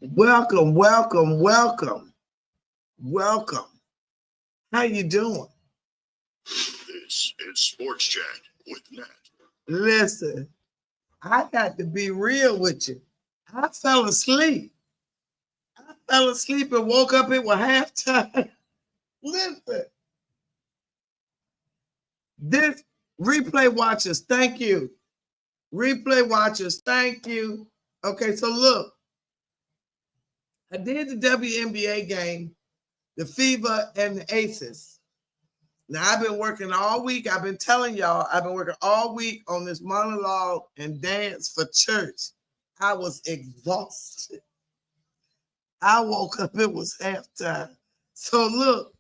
Welcome, welcome, welcome, welcome. How you doing? This is Sports Chat with Nat. Listen, I got to be real with you. I fell asleep. I fell asleep and woke up. It was halftime. Listen, this replay watchers, thank you. Replay watchers, thank you. Okay, so look, I did the WNBA game, the Fever and the Aces. Now, I've been working all week. I've been telling y'all, I've been working all week on this monologue and dance for church. I was exhausted. I woke up, it was halftime. So look,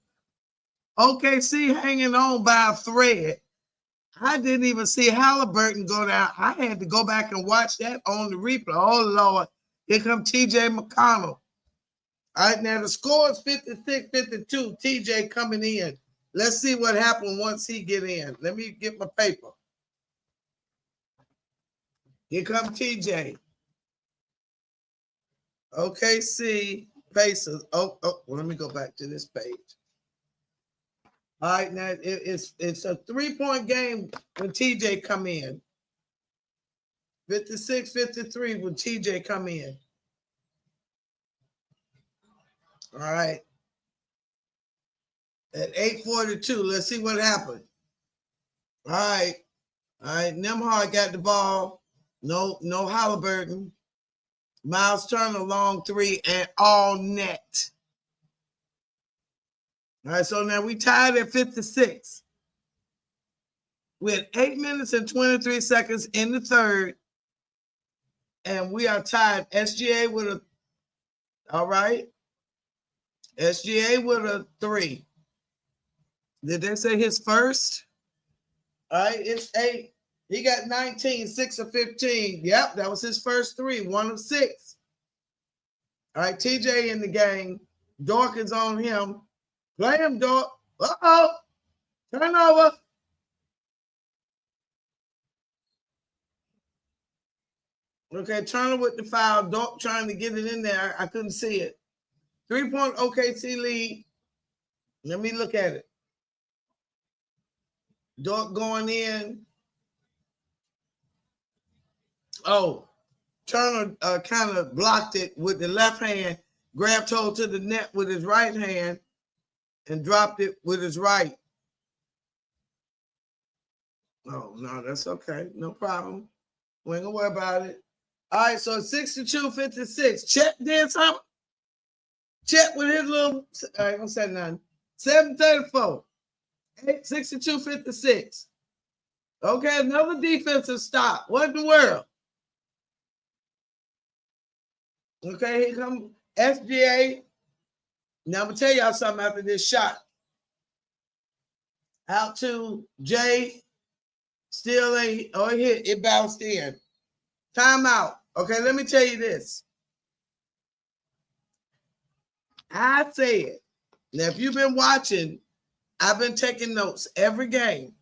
OKC hanging on by a thread. I didn't even see Halliburton go down. I had to go back and watch that on the replay. Oh, Lord. Here comes TJ McConnell. All right, now the score is 56-52. TJ coming in. Let's see what happened once he get in. Let me get my paper. Here comes TJ. OKC Pacers. Oh, well, let me go back to this page. All right, now it's a 3-point game when TJ come in. 56-53 when TJ come in. All right. At 8:42, let's see what happened. All right. All right. Nembhard got the ball. No Halliburton. Miles Turner long three and all net. All right, so now we tied at 56. We had 8 minutes and 23 seconds in the third. And we are tied. SGA with a, all right. SGA with a 3. Did they say his first? All right, it's 8. He got 19, 6 of 15. Yep, that was his first 3, 1 of 6. All right, TJ in the game. Dork is on him. Play him, Dork. Uh-oh. Turnover. Okay, Turner with the foul. Dork trying to get it in there. I couldn't see it. 3-point OKC lead. Let me look at it. Dork going in. Oh, Turner kind of blocked it with the left hand, grabbed hold to the net with his right hand, and dropped it with his right. Oh, no, that's okay. No problem. We ain't gonna worry about it. All right, so 62-56. Chet did something. Chet with his little, I ain't gonna say nothing. 7:34. 62-56. Okay, another defensive stop. What in the world? Okay, here comes SGA. Now I'm gonna tell y'all something after this shot. Out to Jay. Still ain't hit. It bounced in. Timeout. Okay, let me tell you this. I said, now if you've been watching, I've been taking notes every game.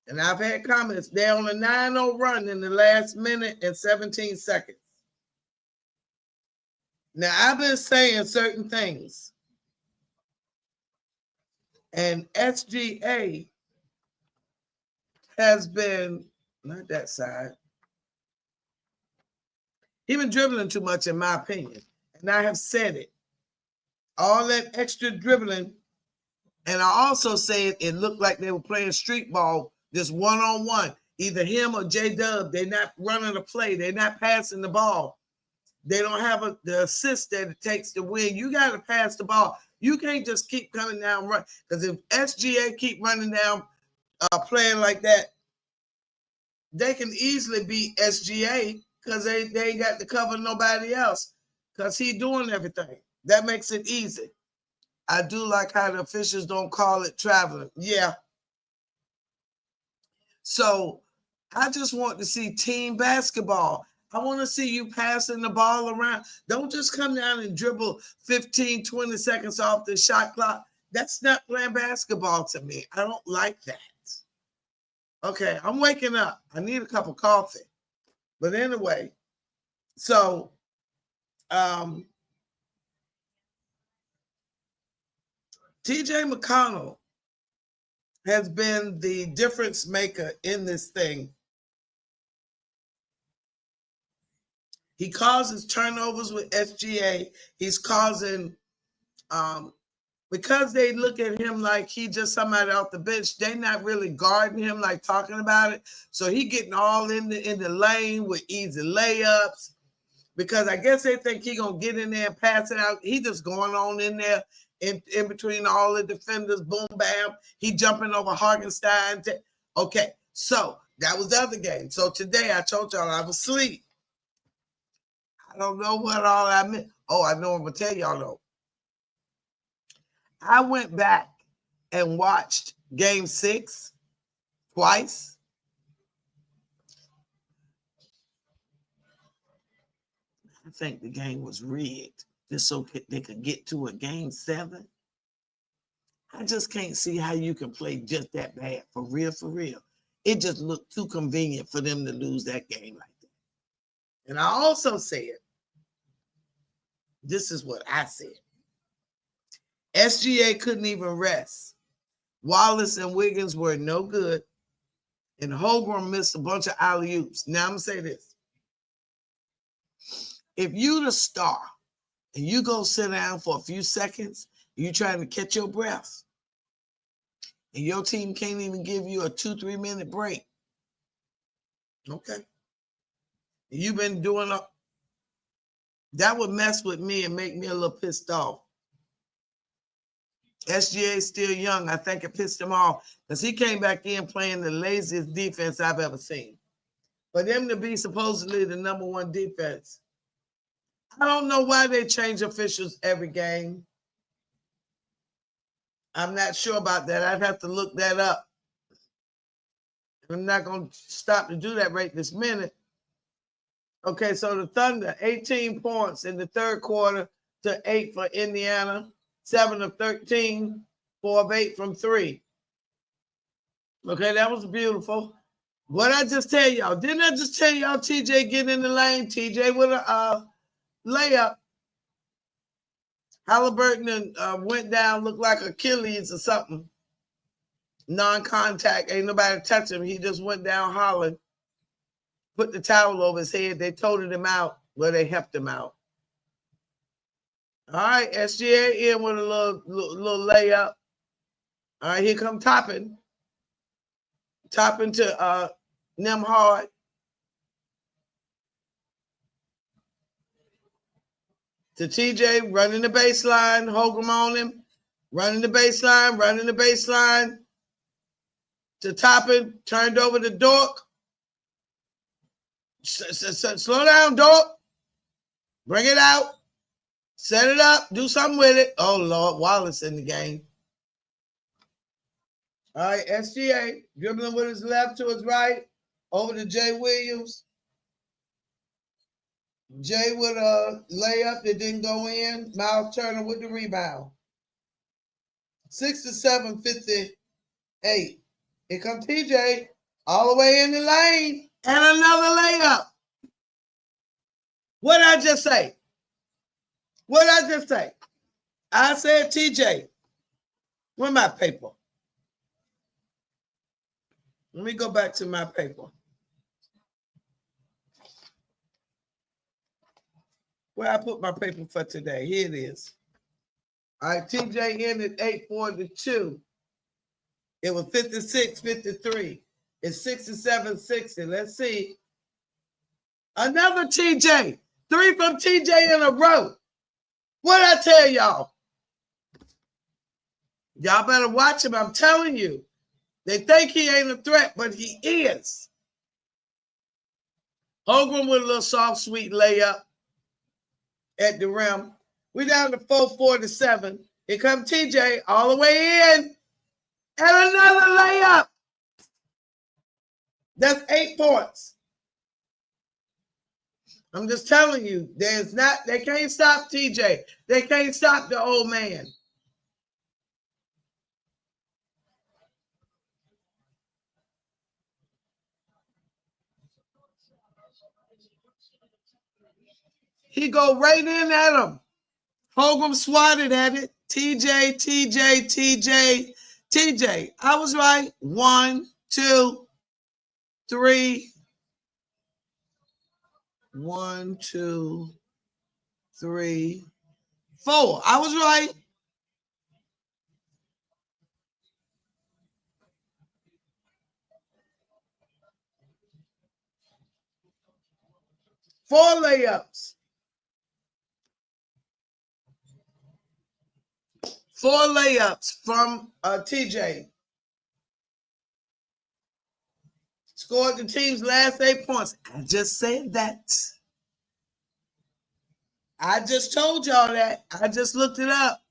And I've had comments. They're on a 9-0 run in the last minute and 17 seconds. Now, I've been saying certain things. And SGA has been, not that side. He's been dribbling too much, in my opinion. And I have said it. All that extra dribbling. And I also said it looked like they were playing street ball, just one-on-one. Either him or J-Dub, they're not running a play. They're not passing the ball. They don't have the assist that it takes to win. You got to pass the ball. You can't just keep coming down run. Because if SGA keep running down, playing like that, they can easily beat SGA because they ain't got to cover nobody else because he doing everything. That makes it easy. I do like how the officials don't call it traveling. Yeah. So I just want to see team basketball. I want to see you passing the ball around. Don't just come down and dribble 15, 20 seconds off the shot clock. That's not playing basketball to me. I don't like that. Okay, I'm waking up. I need a cup of coffee. But anyway, so TJ McConnell has been the difference maker in this thing. He causes turnovers with SGA. He's causing, because they look at him like he just somebody off the bench, they not really guarding him, like talking about it. So he getting all in the lane with easy layups, because I guess they think he gonna get in there and pass it out. He just going on in there in between all the defenders, boom, bam. He jumping over Hartenstein. Okay, so that was the other game. So today I told y'all I was asleep. I don't know what all I meant. Oh, I know I'm gonna tell y'all though. I went back and watched Game 6 twice. I think the game was rigged just so they could get to a Game 7. I just can't see how you can play just that bad, for real, for real. It just looked too convenient for them to lose that game like that. And I also said, this is what I said. SGA couldn't even rest. Wallace and Wiggins were no good. And Holmgren missed a bunch of alley-oops. Now I'm going to say this. If you the star and you go sit down for a few seconds, you trying to catch your breath, and your team can't even give you a 2-3 minute break. Okay. You've been doing that would mess with me and make me a little pissed off. SGA is still young. I think it pissed him off because he came back in playing the laziest defense I've ever seen. For them to be supposedly the number one defense, I don't know why they change officials every game. I'm not sure about that. I'd have to look that up. I'm not going to stop to do that right this minute. Okay, so the Thunder, 18 points in the third quarter to 8 for Indiana, 7 of 13, 4 of 8 from 3. Okay, that was beautiful. What I just tell y'all, didn't I just tell y'all TJ get in the lane? TJ with a layup. Halliburton went down, looked like Achilles or something. Non-contact, ain't nobody touch him. He just went down hollering, put the towel over his head. They toted him out. Well, they helped him out. All right, SGA in with a little layup. All right, here come Toppin. Toppin to Nembhard. To TJ, running the baseline, Holmgren on him. Running the baseline. To Toppin, turned over to Dort. Slow down, Dort. Bring it out. Set it up. Do something with it. Oh, Lord, Wallace in the game. All right, SGA, dribbling with his left to his right. Over to Jay Williams. Jay with a layup that didn't go in. Miles Turner with the rebound. 67, 58. Here comes TJ all the way in the lane. And another layup. What did I just say? I said TJ. Where's my paper? Let me go back to my paper. Where I put my paper for today. Here it is. All right, TJ ended 8-4-2. It was 56-53. It's 67-60. Let's see. Another TJ. 3 from TJ in a row. What I tell y'all? Y'all better watch him. I'm telling you. They think he ain't a threat, but he is. Holmgren with a little soft, sweet layup at the rim. We down to 4-4-7. Here comes TJ all the way in. And another layup. That's 8 points. I'm just telling you, they can't stop TJ. They can't stop the old man. He go right in at him. Holcomb swatted at it. TJ, TJ, TJ, TJ. I was right. 1, 2, 3. 1, 2, 3, 4. I was right. Four layups. 4 layups from TJ. Scored the team's last 8 points. I just said that. I just told y'all that. I just looked it up.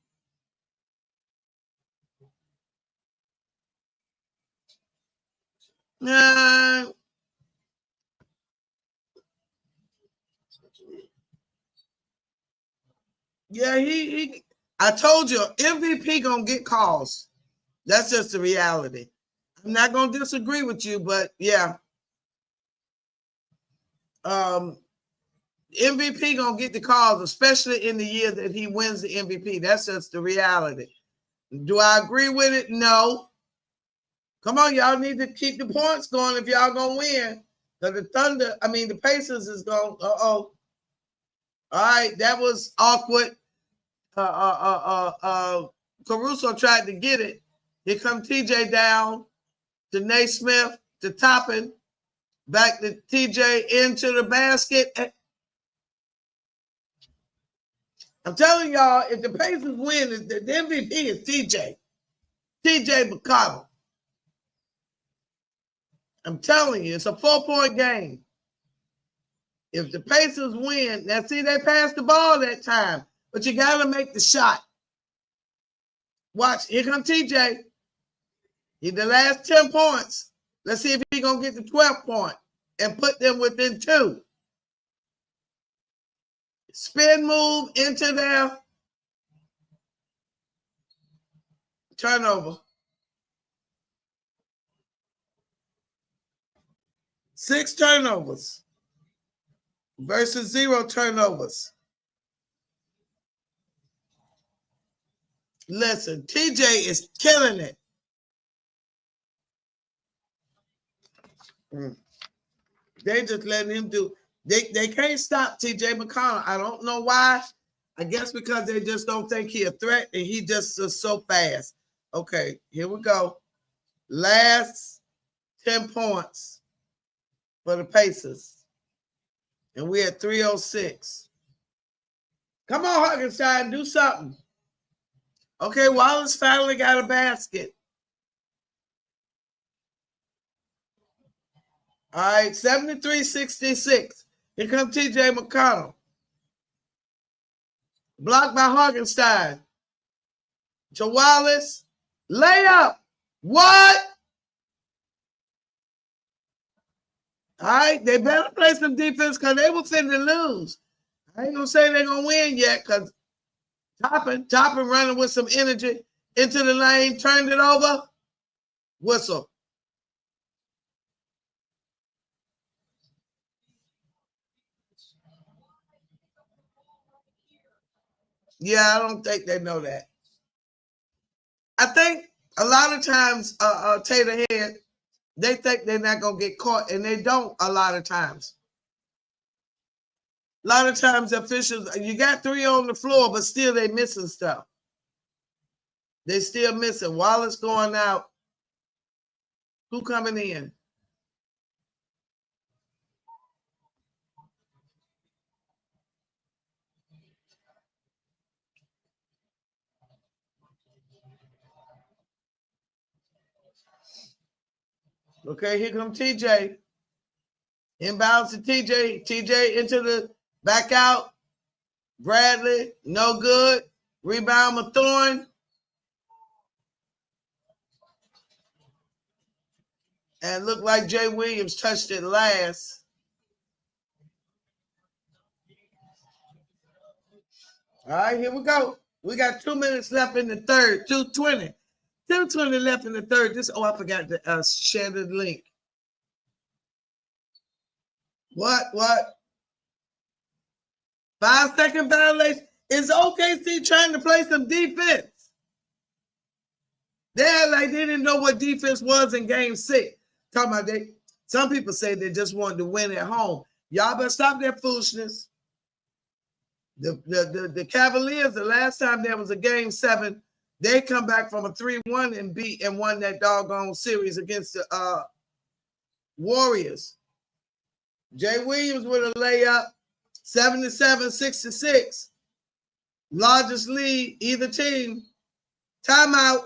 Yeah, I told you, MVP gonna get calls. That's just the reality. I'm not gonna disagree with you, but yeah. MVP gonna get the calls, especially in the year that he wins the MVP. That's just the reality. Do I agree with it? No. Come on, y'all need to keep the points going if y'all gonna win. Because the Pacers is going, All right, that was awkward. Caruso tried to get it. Here come TJ down to Naismith to Toppin. Back to TJ into the basket. I'm telling y'all, if the Pacers win, the MVP is TJ McConnell. I'm telling you, it's a 4-point game. If the Pacers win, now see, they passed the ball that time, but you got to make the shot. Watch, here comes TJ. He the last 10 points. Let's see if he's going to get the 12th point and put them within 2. Spin move into there. Turnover. 6 turnovers versus 0 turnovers. Listen, TJ is killing it. They just letting him do. They can't stop TJ McConnell. I don't know why. I guess because they just don't think he's a threat and he just is so fast. Okay, here we go. Last 10 points for the Pacers. And we're at 3:06. Come on, Hartenstein, do something. Okay, Wallace finally got a basket. All right, 73-66. Here comes TJ McConnell. Blocked by Hartenstein. To Wallace. Layup. What? All right, they better play some defense because they were finna lose. I ain't gonna say they're gonna win yet because Toppin running with some energy into the lane, turned it over. Whistle. Yeah, I don't think they know that. I think a lot of times, Tater Head, they think they're not gonna get caught, and they don't. A lot of times, officials, you got 3 on the floor, but still they missing stuff. They still missing. Wallace going out. Who coming in? Okay, here comes TJ. Inbounds to TJ. TJ into the back out. Bradley, no good. Rebound, Mathorn. And looked like Jay Williams touched it last. All right, here we go. We got 2 minutes left in the third. 2:20. 2:20 left in the third. I forgot to share the link. What? 5-second violation. Is OKC trying to play some defense? They're like they didn't know what defense was in game 6. Talking about some people say they just wanted to win at home. Y'all better stop that foolishness. The Cavaliers, the last time there was a game 7, they come back from a 3-1 and won that doggone series against the Warriors. Jay Williams with a layup, 7-7, 6-6. Largest lead, either team. Timeout.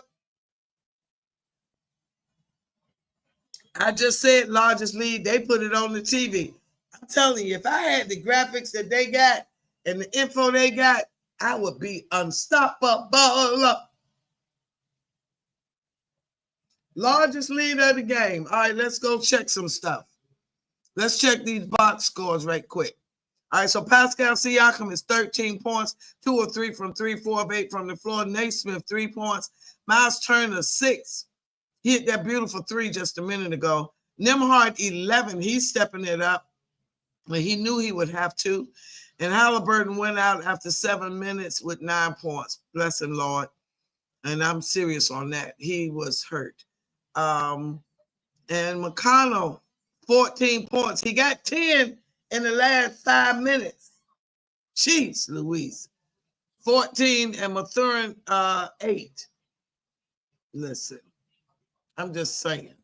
I just said largest lead. They put it on the TV. I'm telling you, if I had the graphics that they got and the info they got, I would be unstoppable. Largest lead of the game. All right, let's go check some stuff. Let's check these box scores right quick. All right, so Pascal Siakam is 13 points, 2 of 3 from 3, 4 of 8 from the floor. Naismith, 3 points. Miles Turner, 6. He hit that beautiful 3 just a minute ago. Nembhard, 11. He's stepping it up. But he knew he would have to. And Halliburton went out after 7 minutes with 9 points. Bless him, Lord. And I'm serious on that. He was hurt. And McConnell, 14 points. He got 10 in the last 5 minutes. Jeez, Louise. 14 and Mathurin, 8. Listen, I'm just saying.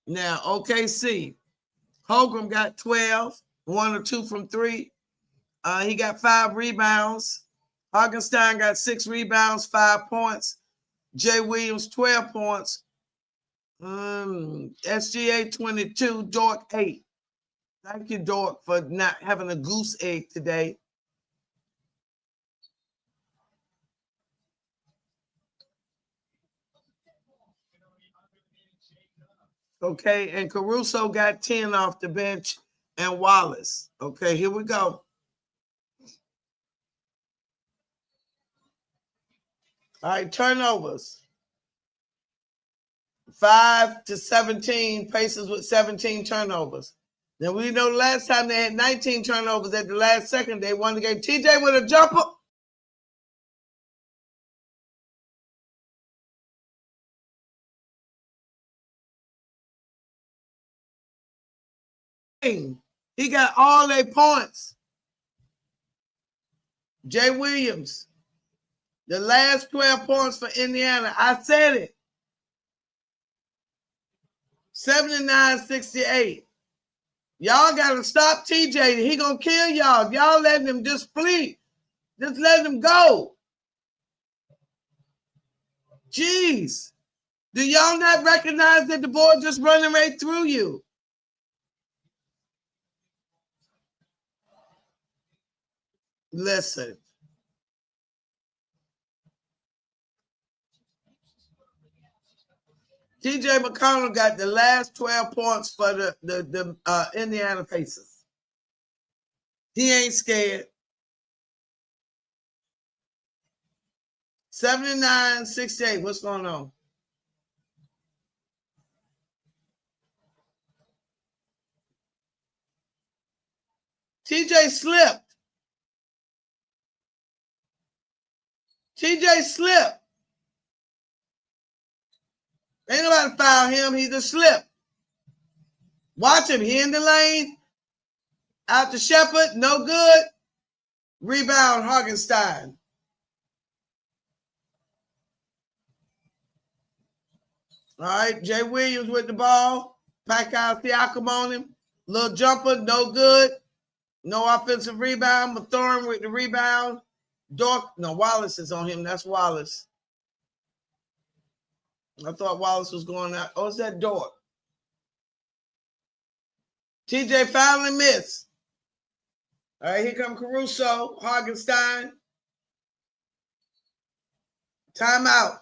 Now, OKC. Holgram got 12, 1 or 2 from 3. He got 5 rebounds. Hartenstein got 6 rebounds, 5 points. Jay Williams, 12 points. SGA, 22. Dort, 8. Thank you, Dort, for not having a goose egg today. Okay, and Caruso got 10 off the bench, and Wallace. Okay, here we go. All right, turnovers. 5-17, Pacers with 17 turnovers. Now, we know last time they had 19 turnovers at the last second. They won the game. TJ with a jumper. He got all 8 points. Jay Williams, the last 12 points for Indiana. I said it. 79-68. Y'all got to stop TJ. He going to kill y'all. Y'all letting him just flee. Just let him go. Jeez. Do y'all not recognize that the boy just running right through you? Listen. TJ McConnell got the last 12 points for the Indiana Pacers. He ain't scared. 79-68. What's going on? TJ slipped. TJ slipped. Ain't nobody foul him. He just slipped. Watch him. He in the lane. Out to Shepard. No good. Rebound, Hartenstein. All right. Jay Williams with the ball. Pascal Siakam on him. Little jumper. No good. No offensive rebound. Mathurin with the rebound. Wallace is on him. That's Wallace. I thought Wallace was going out. Oh, is that Dort? TJ finally missed. All right, here come Caruso, Hartenstein. Timeout.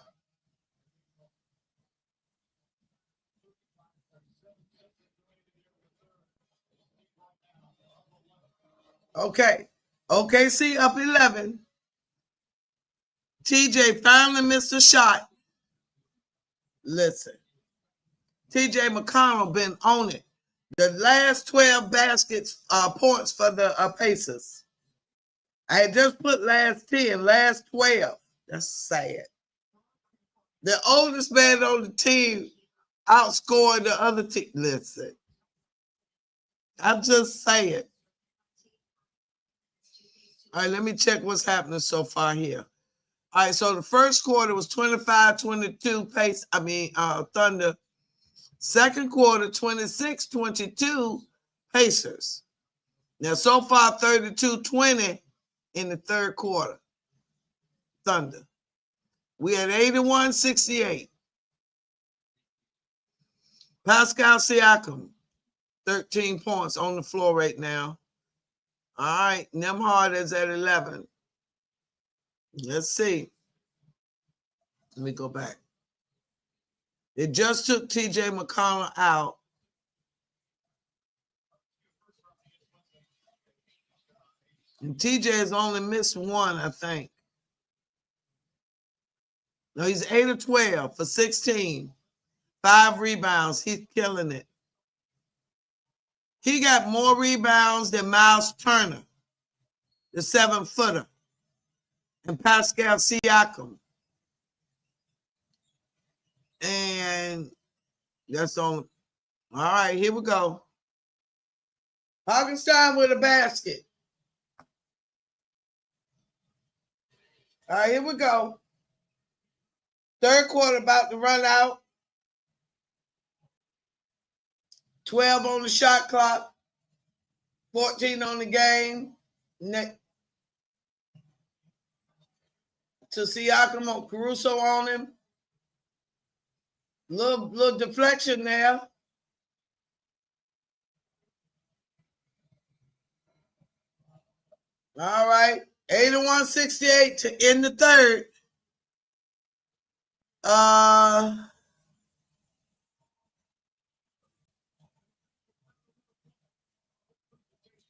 Okay. OKC up 11. TJ finally missed a shot. Listen. TJ McConnell been on it. The last 12 baskets points for the Pacers. I had just put last 10, last 12. That's sad. The oldest man on the team outscored the other team. Listen, I'm just saying. All right, let me check what's happening so far here. All right, so the first quarter was 25-22 Thunder. Second quarter, 26-22 Pacers. Now, so far, 32-20 in the third quarter. Thunder. We at 81-68. Pascal Siakam, 13 points on the floor right now. All right, Nembhard is at 11. Let's see. Let me go back. It just took TJ McConnell out. And TJ has only missed one, I think. No, he's 8 of 12 for 16. 5 rebounds. He's killing it. He got more rebounds than Miles Turner, the 7-footer, and Pascal Siakam. And that's on. All right, here we go. Hartenstein with a basket. All right, here we go. Third quarter about to run out. 12 on the shot clock. 14 on the game. To Siakam on Caruso on him. Little deflection there. All right. 81-68 to end the third.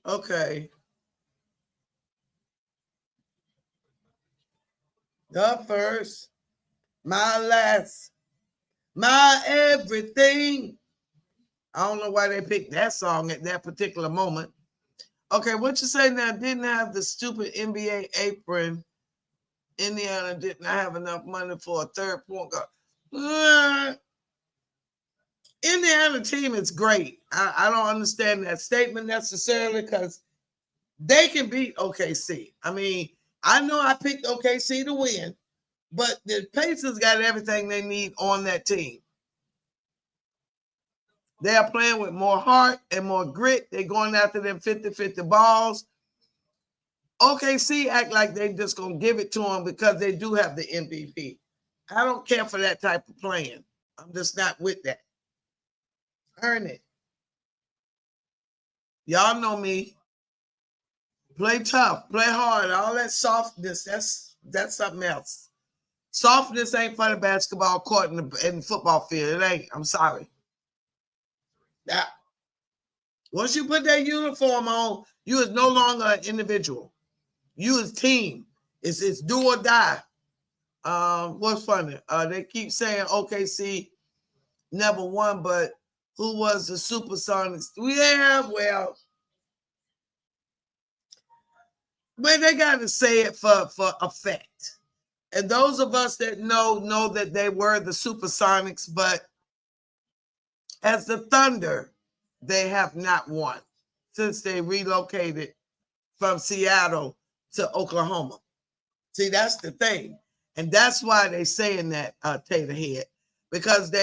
Okay. The first, my last, my everything. I don't know why they picked that song at that particular moment. Okay, what you say now? Didn't have the stupid NBA apron. Indiana didn't have enough money for a third point guard. Indiana team is great. I don't understand that statement necessarily because they can beat OKC. I mean, I know I picked OKC to win, but the Pacers got everything they need on that team. They are playing with more heart and more grit. They're going after them 50-50 balls. OKC act like they just going to give it to them because they do have the MVP. I don't care for that type of playing. I'm just not with that. Earn it. Y'all know me. Play tough, play hard. All that softness, that's something else. Softness ain't for the basketball court and the football field. It ain't. I'm sorry. Now, once you put that uniform on, you is no longer an individual. You is team. It's do or die. What's funny? They keep saying OKC never won, but who was the Supersonics? Yeah, well, but they got to say it for effect. And those of us that know that they were the Supersonics, but as the Thunder, they have not won since they relocated from Seattle to Oklahoma. See, that's the thing. And that's why they saying that, Taterhead, because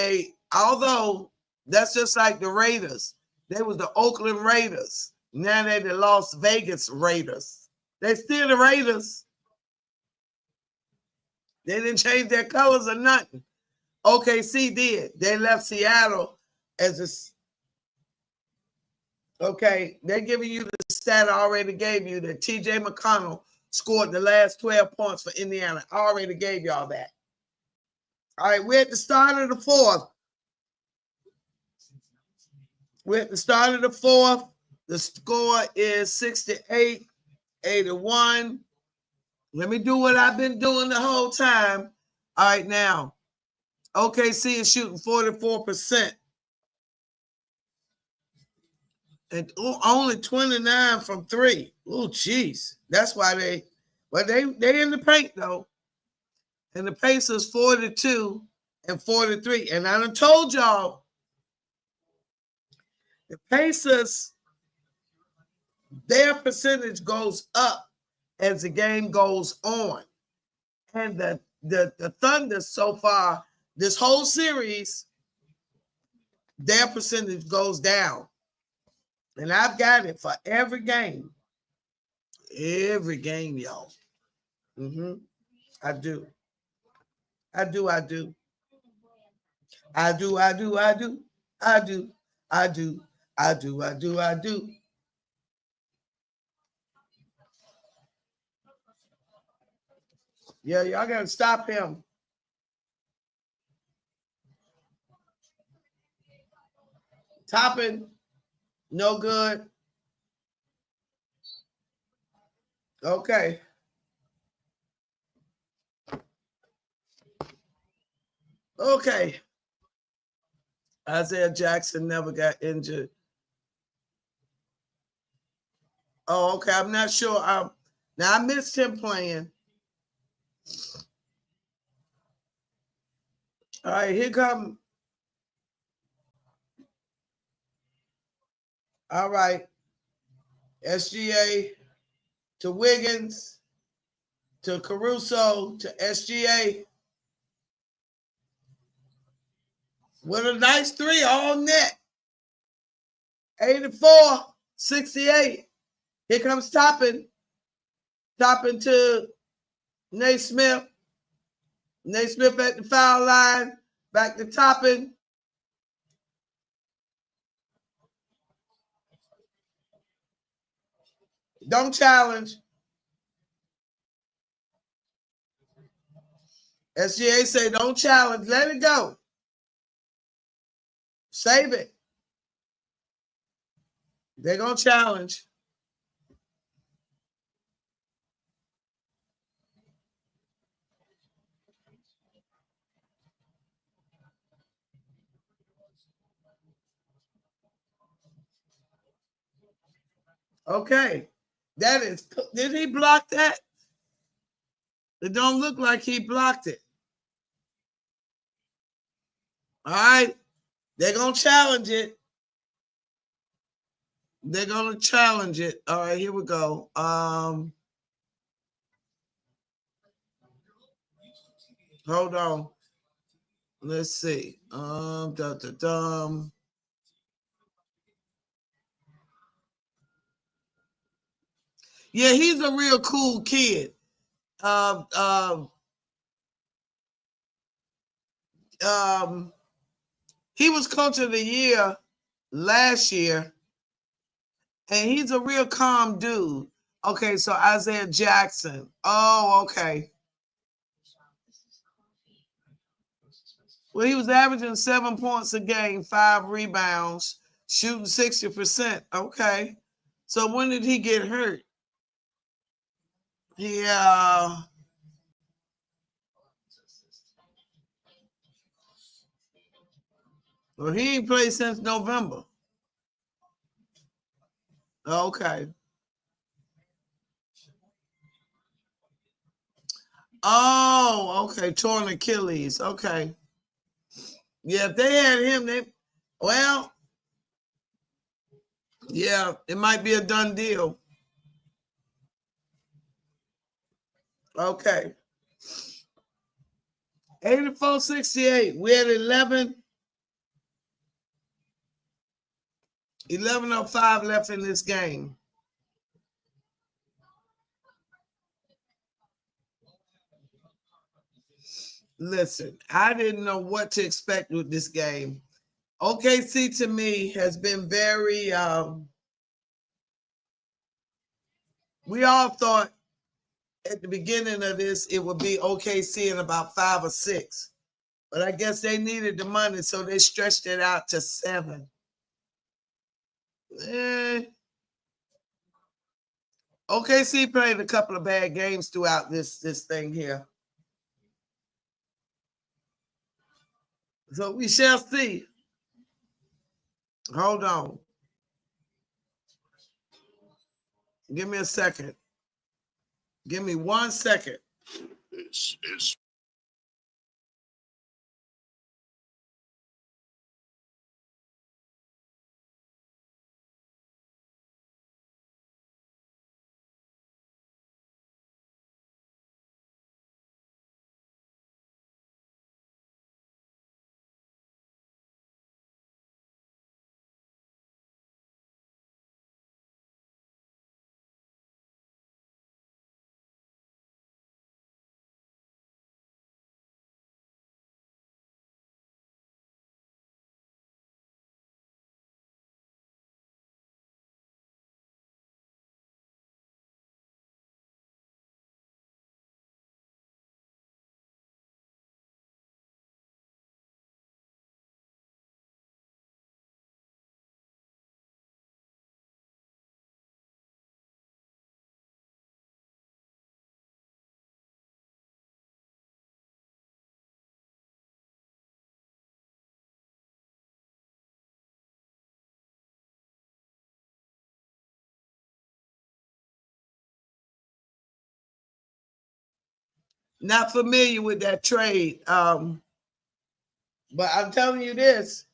although that's just like the Raiders, they was the Oakland Raiders. Now they're the Las Vegas Raiders. They still the Raiders. They didn't change their colors or nothing. OKC did. They left Seattle as okay, they're giving you the stat I already gave you that TJ McConnell scored the last 12 points for Indiana. I already gave y'all that. All right, we're at the start of the fourth. We're at the start of the fourth. The score is 68-81. Let me do what I've been doing the whole time. All right, now, OKC is shooting 44%. And only 29 from 3. Oh, jeez. That's why they in the paint though. And the Pacers 42 and 43. And I done told y'all the Pacers, their percentage goes up as the game goes on. And the Thunder so far, this whole series, their percentage goes down. And I've got it for every game. Every game, y'all. I do. I do. I do. I do. I do. I do. I do. I do. I do. I do. I do. Yeah, y'all gotta stop him. Topping, no good. Okay. Okay. Isaiah Jackson never got injured. Oh, okay. I'm not sure. Now I missed him playing. All right, here come. All right. SGA to Wiggins to Caruso to SGA. With a nice 3 all net. 84-68. Here comes Toppin. Toppin to Naismith. Naismith at the foul line. Back to Toppin. Don't challenge. SGA say don't challenge. Let it go. Save it. They're going to challenge. Okay. That is, did he block that? It don't look like he blocked it. All right. They're going to challenge it. They're going to challenge it. All right, here we go. Hold on. Let's see. Yeah, he's a real cool kid. He was coach of the year last year, and he's a real calm dude. Okay, so Isaiah Jackson. Oh, okay. Well, he was averaging 7 points a game, 5 rebounds, shooting 60%. Okay. So when did he get hurt? Yeah. Well, he ain't played since November. Okay. Oh, okay. Torn Achilles. Okay. Yeah, if they had him, yeah, it might be a done deal. Okay. 84-68. We had 11:05 left in this game. Listen, I didn't know what to expect with this game. OKC to me has been very we all thought at the beginning of this it would be OKC in about 5 or 6. But I guess they needed the money, so they stretched it out to 7. OKC played a couple of bad games throughout this thing here. So we shall see. Hold on. Give me a second. Give me 1 second. This is Not familiar with that trade. But I'm telling you this,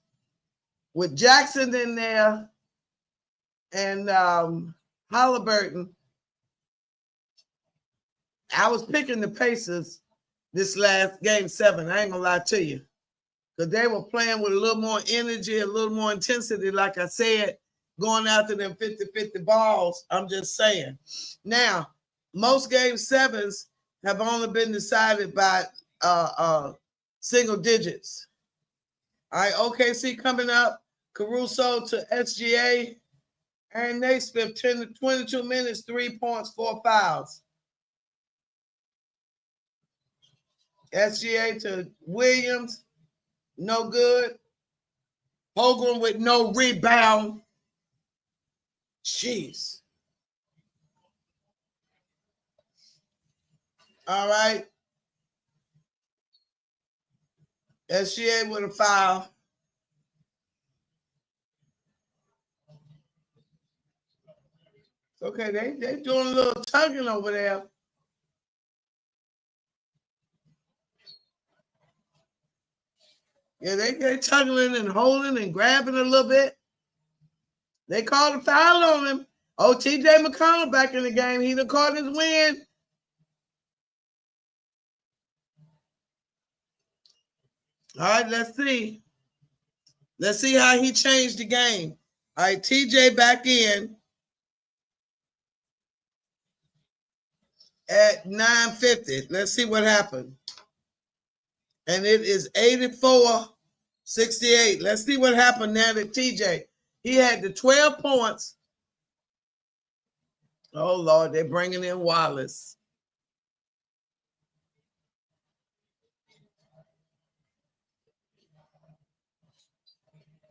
with Jackson in there and Halliburton, I was picking the Pacers this last game 7. I ain't gonna lie to you. Because they were playing with a little more energy, a little more intensity, like I said, going after them 50-50 balls. I'm just saying. Now, most game 7s have only been decided by single digits. All right, OKC coming up, Caruso to SGA, Aaron Naismith, 10 to 22 minutes, 3 points, 4 fouls. SGA to Williams, no good. Holgram with no rebound. Jeez. All right. SGA with a foul. Okay, they doing a little tugging over there. Yeah, they tugging and holding and grabbing a little bit. They called a foul on him. Oh, TJ McConnell back in the game. He done caught his win. All right, let's see. Let's see how he changed the game. All right, TJ back in at 9:50. Let's see what happened. And it is 84-68. Let's see what happened now that TJ. He had the 12 points. Oh, Lord, they're bringing in Wallace.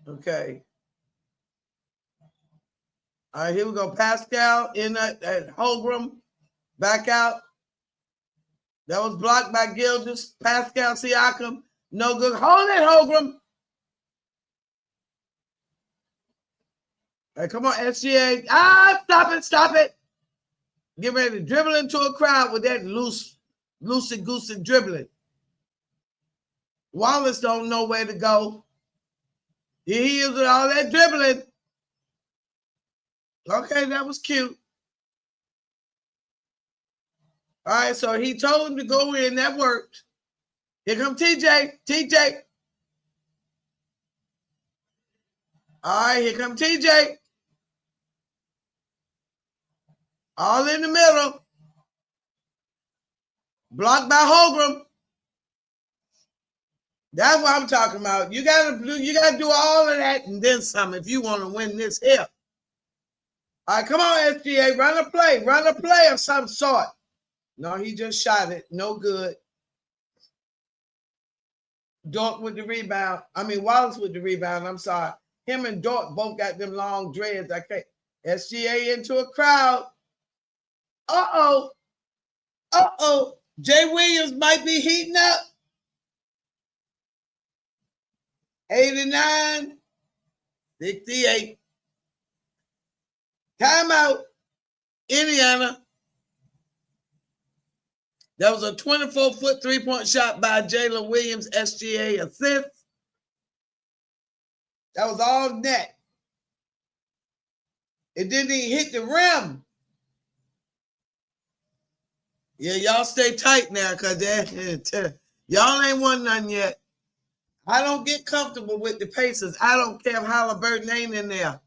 Okay. All right, here we go. Pascal in at Holgram. Back out. That was blocked by Gilgeous. Pascal Siakam. No good. Hold it, Holgram. All right, come on, SGA. Stop it. Get ready to dribble into a crowd with that loosey-goosey dribbling. Wallace don't know where to go. He is with all that dribbling. Okay, that was cute. All right, so he told him to go in. That worked. Here comes TJ. TJ. All right, here comes TJ. All in the middle. Blocked by Holgram. That's what I'm talking about. You gotta do all of that and then some if you want to win this here. All right, come on, SGA. Run a play of some sort. No, he just shot it. No good. Dort with the rebound. Wallace with the rebound. I'm sorry. Him and Dort both got them long dreads. I can't. SGA into a crowd. Uh-oh. Jay Williams might be heating up. 89-68. Timeout. Indiana. That was a 24-foot three-point shot by Jalen Williams, SGA assist. That was all net. It didn't even hit the rim. Yeah, y'all stay tight now, because y'all ain't won none yet. I don't get comfortable with the Pacers. I don't care if Halliburton ain't in there.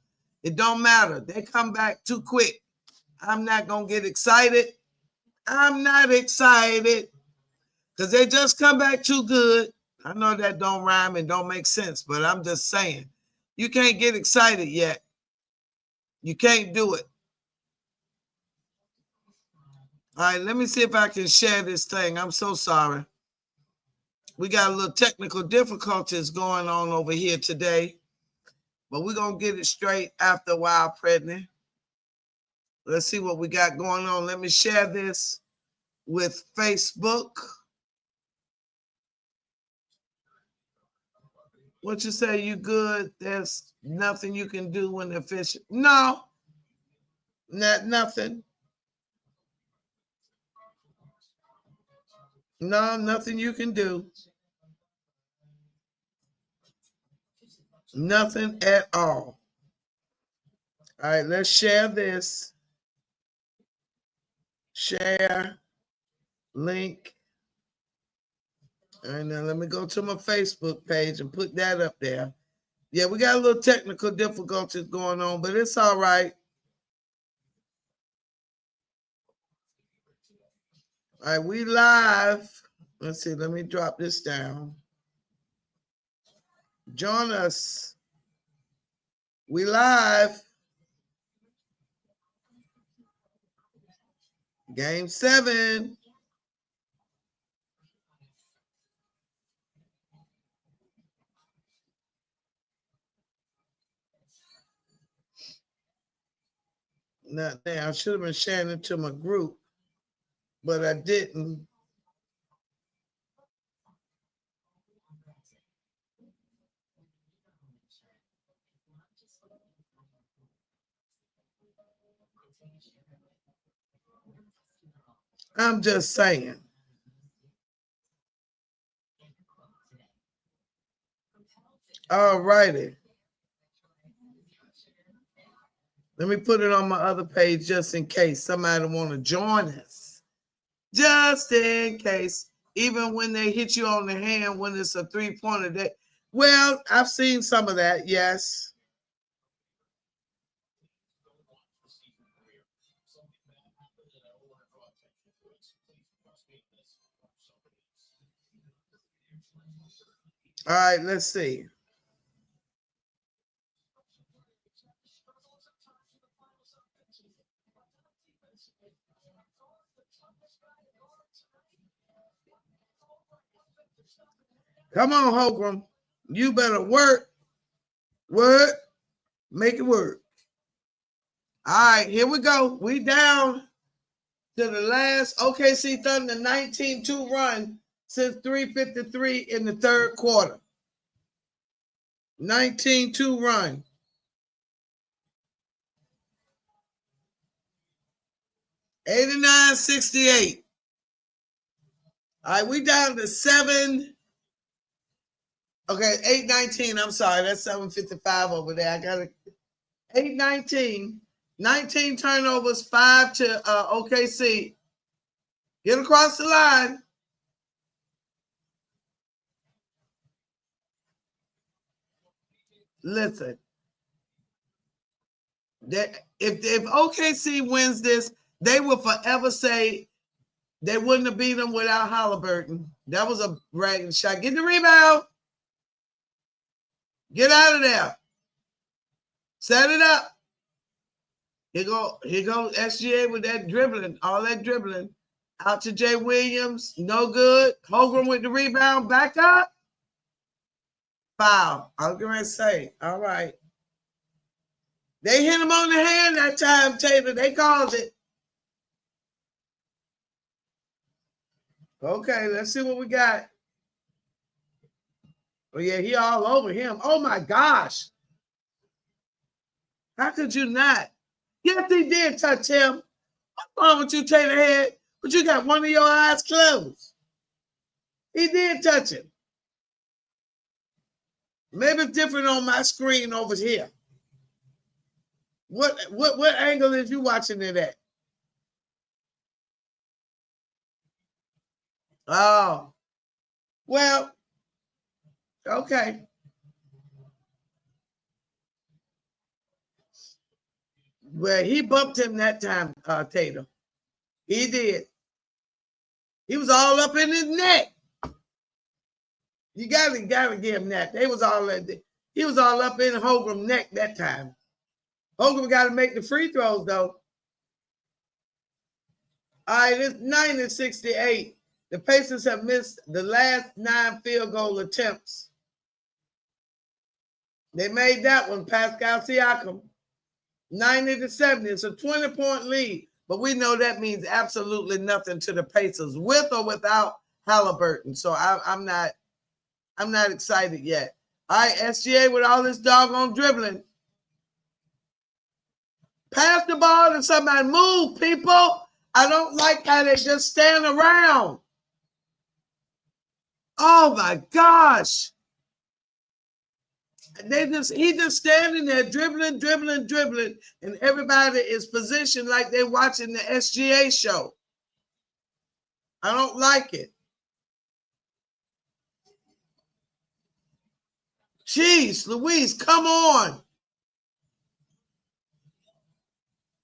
It don't matter. They come back too quick. I'm not going to get excited. I'm not excited because they just come back too good. I know that don't rhyme and don't make sense, but I'm just saying. You can't get excited yet. You can't do it. All right, let me see if I can share this thing. I'm so sorry. We got a little technical difficulties going on over here today, but we're going to get it straight after a while, Predney. Let's see what we got going on. Let me share this with Facebook. What you say, you good? There's nothing you can do when they're fishing. No, nothing. No, nothing you can do. Nothing at all. All right, let's share this. Share, link. All right, now let me go to my Facebook page and put that up there. Yeah, we got a little technical difficulties going on, but it's all right. All right, we live. Let's see, let me drop this down. Join us. We live. Game 7. Not there. I should have been sharing it to my group, but I didn't. I'm just saying. All righty. Let me put it on my other page just in case somebody want to join us. Just in case. Even when they hit you on the hand when it's a three-pointer. Well, I've seen some of that, yes. All right, let's see. Come on, Holgram. You better work. Work. Make it work. All right, here we go. We down to the last OKC Thunder 19-2 run since 3:53 in the third quarter. 19-2 run. $89.68. All right, we down to 7. Okay, 8:19. I'm sorry, that's 7:55 over there. I got it. 8:19. 19 turnovers, 5 to OKC. Get across the line. Listen, if OKC wins this, they will forever say they wouldn't have beat them without Halliburton. That was a bragging shot. Get the rebound. Get out of there. Set it up. Here go SGA with that dribbling, all that dribbling. Out to Jay Williams. No good. Holgram with the rebound. Back up. Foul. I was going to say, all right. They hit him on the hand that time, Taylor. They called it. Okay, let's see what we got. Oh, yeah, he all over him. Oh, my gosh. How could you not? Yes, he did touch him. What's wrong with you, Tater Head? But you got one of your eyes closed. He did touch it. Maybe it's different on my screen over here. What angle is you watching it at? Oh, well, okay. Well, he bumped him that time, Tatum. He did. He was all up in his neck. You gotta give him that. He was all up in Holmgren's neck that time. Holmgren got to make the free throws though. All right, it's 90-68. The Pacers have missed the last 9 field goal attempts. They made that one, Pascal Siakam. 90-70. It's a 20-point lead, but we know that means absolutely nothing to the Pacers, with or without Halliburton. So I'm not excited yet. All right, SGA with all this doggone dribbling. Pass the ball to somebody. Move, people. I don't like how they just stand around. Oh my gosh. He just standing there dribbling, and everybody is positioned like they're watching the SGA show. I don't like it. Jeez, Louise, come on.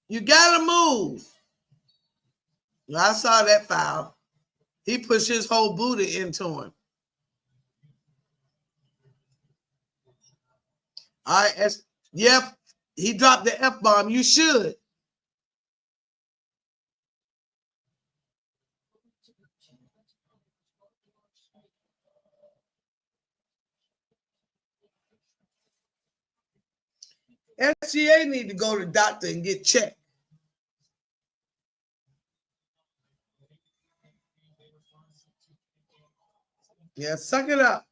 You gotta move. I saw that foul. He pushed his whole booty into him. All right, yep, he dropped the F-bomb. You should. SGA need to go to the doctor and get checked. Yeah, suck it up.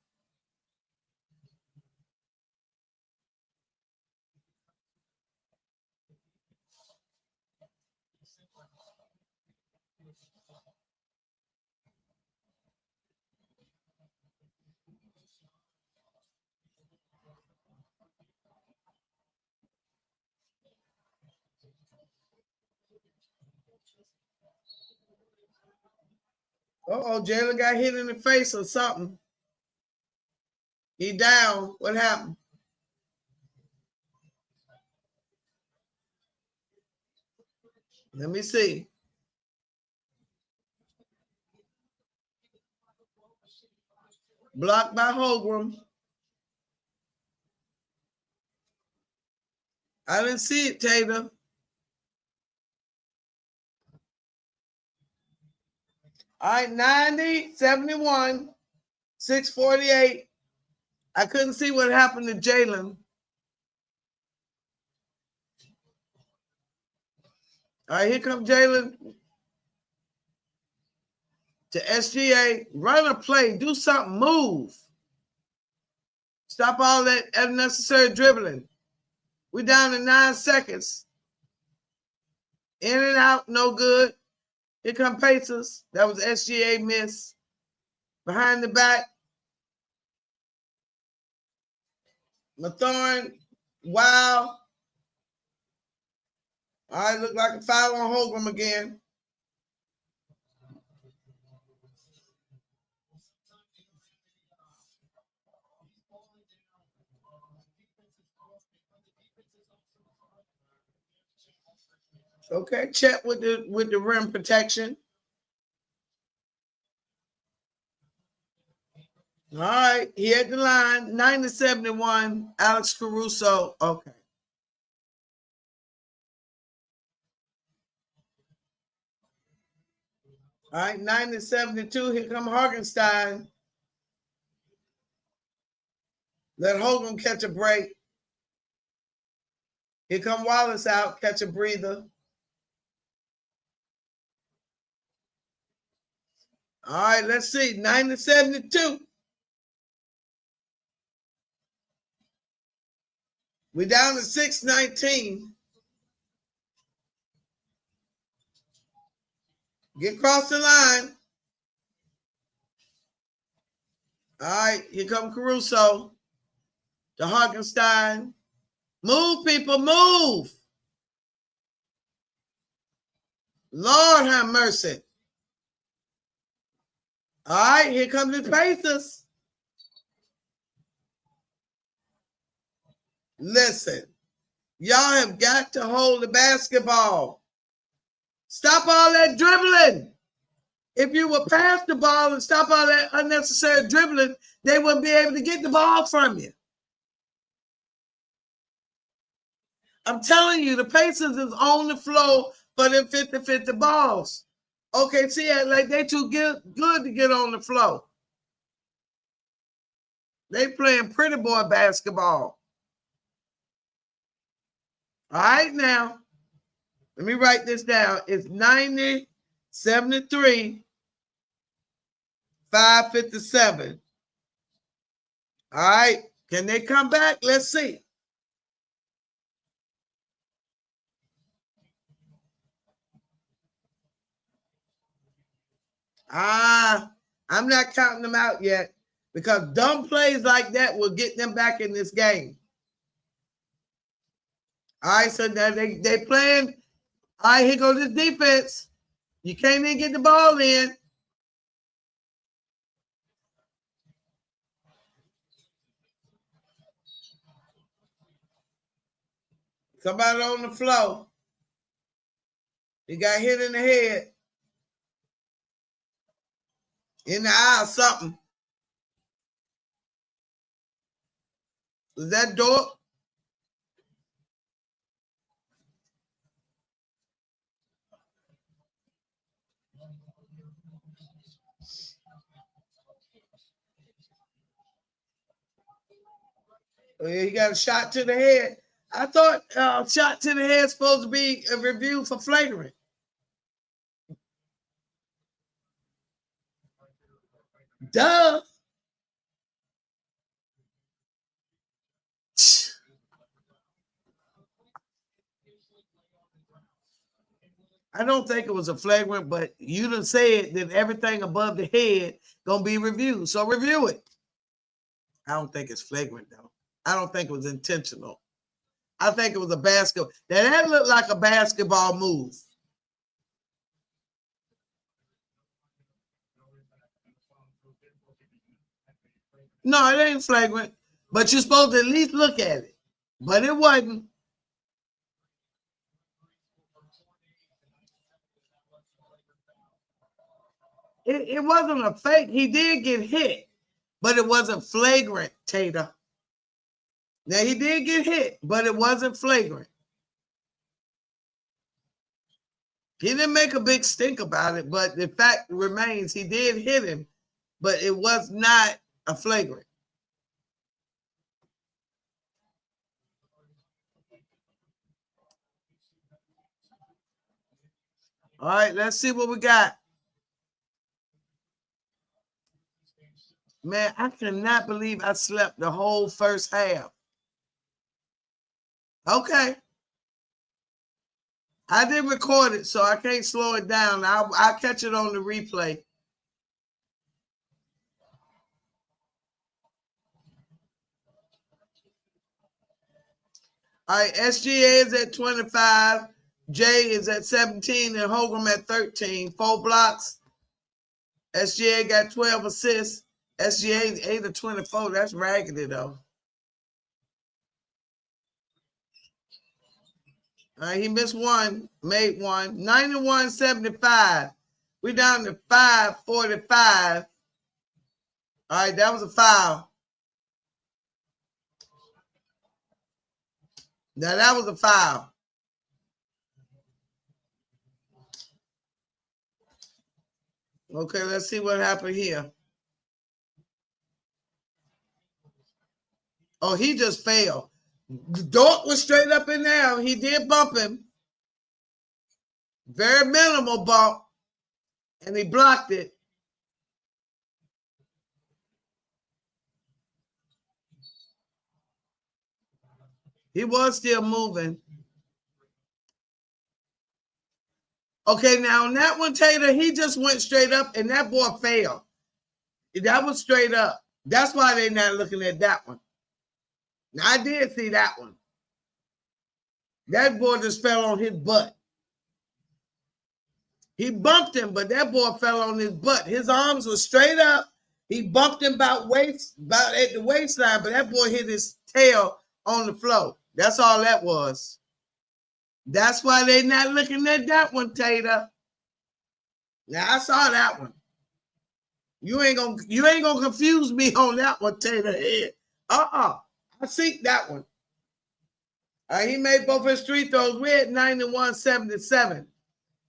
Uh-oh, Jalen got hit in the face or something. He down. What happened? Let me see. Blocked by Holmgren. I didn't see it, Tater. All right, 90, 71, 648. I couldn't see what happened to Jalen. All right, here comes Jalen to SGA. Run a play. Do something. Move. Stop all that unnecessary dribbling. We're down to 9 seconds. In and out, no good. Here come Pacers. That was SGA miss. Behind the back. Mathorn. Wow. All right, look like a foul on Holmgren again. Okay, check with the rim protection. All right, he at the line, 90-71, Alex Caruso. Okay. All right, 90-72, here come Hartenstein. Let Holmgren catch a break. Here come Wallace out, catch a breather. All right, let's see, 90-72. We're down to 6:19. Get across the line. All right, here come Caruso. To Hartenstein. Move, people, move. Lord have mercy. All right, here comes the Pacers. Listen, y'all have got to hold the basketball. Stop all that dribbling. If you would pass the ball and stop all that unnecessary dribbling, they wouldn't be able to get the ball from you. I'm telling you, the Pacers is on the floor for them 50-50 balls. Okay, see, like they too good to get on the floor. They playing pretty boy basketball. All right, now, let me write this down. It's 90-73, 5:57. All right, can they come back? Let's see. I'm not counting them out yet because dumb plays like that will get them back in this game. All right, so now they playing. All right, here goes this defense. You can't even get the ball in. Somebody on the floor. He got hit in the head. In the eye or something. Was that Dort? Oh, yeah, he got a shot to the head. I thought shot to the head is supposed to be a review for flagrant. Duh. I don't think it was a flagrant, but you done said that everything above the head gonna be reviewed. So review it. I don't think it's flagrant though. I don't think it was intentional. I think it was a basketball. That looked like a basketball move. No, it ain't flagrant, but you're supposed to at least look at it. But it wasn't. It wasn't a fake. He did get hit, but it wasn't flagrant, Tater. Now, he did get hit, but it wasn't flagrant. He didn't make a big stink about it, but the fact remains he did hit him, but it was not a flagrant. All right, let's see what we got. Man, I cannot believe I slept the whole first half. Okay. I didn't record it, so I can't slow it down. I'll catch it on the replay. All right, SGA is at 25. Jay is at 17 and Holgram at 13. 4 blocks. SGA got 12 assists. SGA 8 of 24. That's raggedy, though. All right, he missed one, made one. 91-75. We're down to 5:45. All right, that was a foul. Now, that was a foul. Okay, let's see what happened here. Oh, he just failed. Dort was straight up in there. He did bump him. Very minimal bump. And he blocked it. He was still moving. Okay, now on that one, Tater, he just went straight up, and that boy failed. That was straight up. That's why they're not looking at that one. Now, I did see that one. That boy just fell on his butt. He bumped him, but that boy fell on his butt. His arms were straight up. He bumped him about at the waistline, but that boy hit his tail on the floor. That's all that was. That's why they're not looking at that one, Tater. Now I saw that one. You ain't gonna confuse me on that one, Tater head. I see that one. He made both his free throws. We're at 91-77.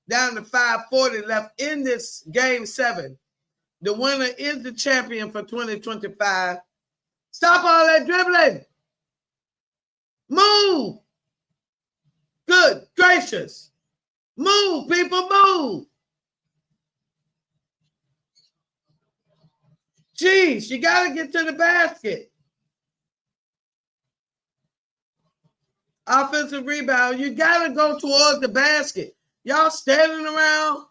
Down to 5:40 left in this game 7. The winner is the champion for 2025. Stop all that dribbling. Move. Good gracious. Move, people, move. Jeez, you got to get to the basket. Offensive rebound. You got to go towards the basket. Y'all standing around.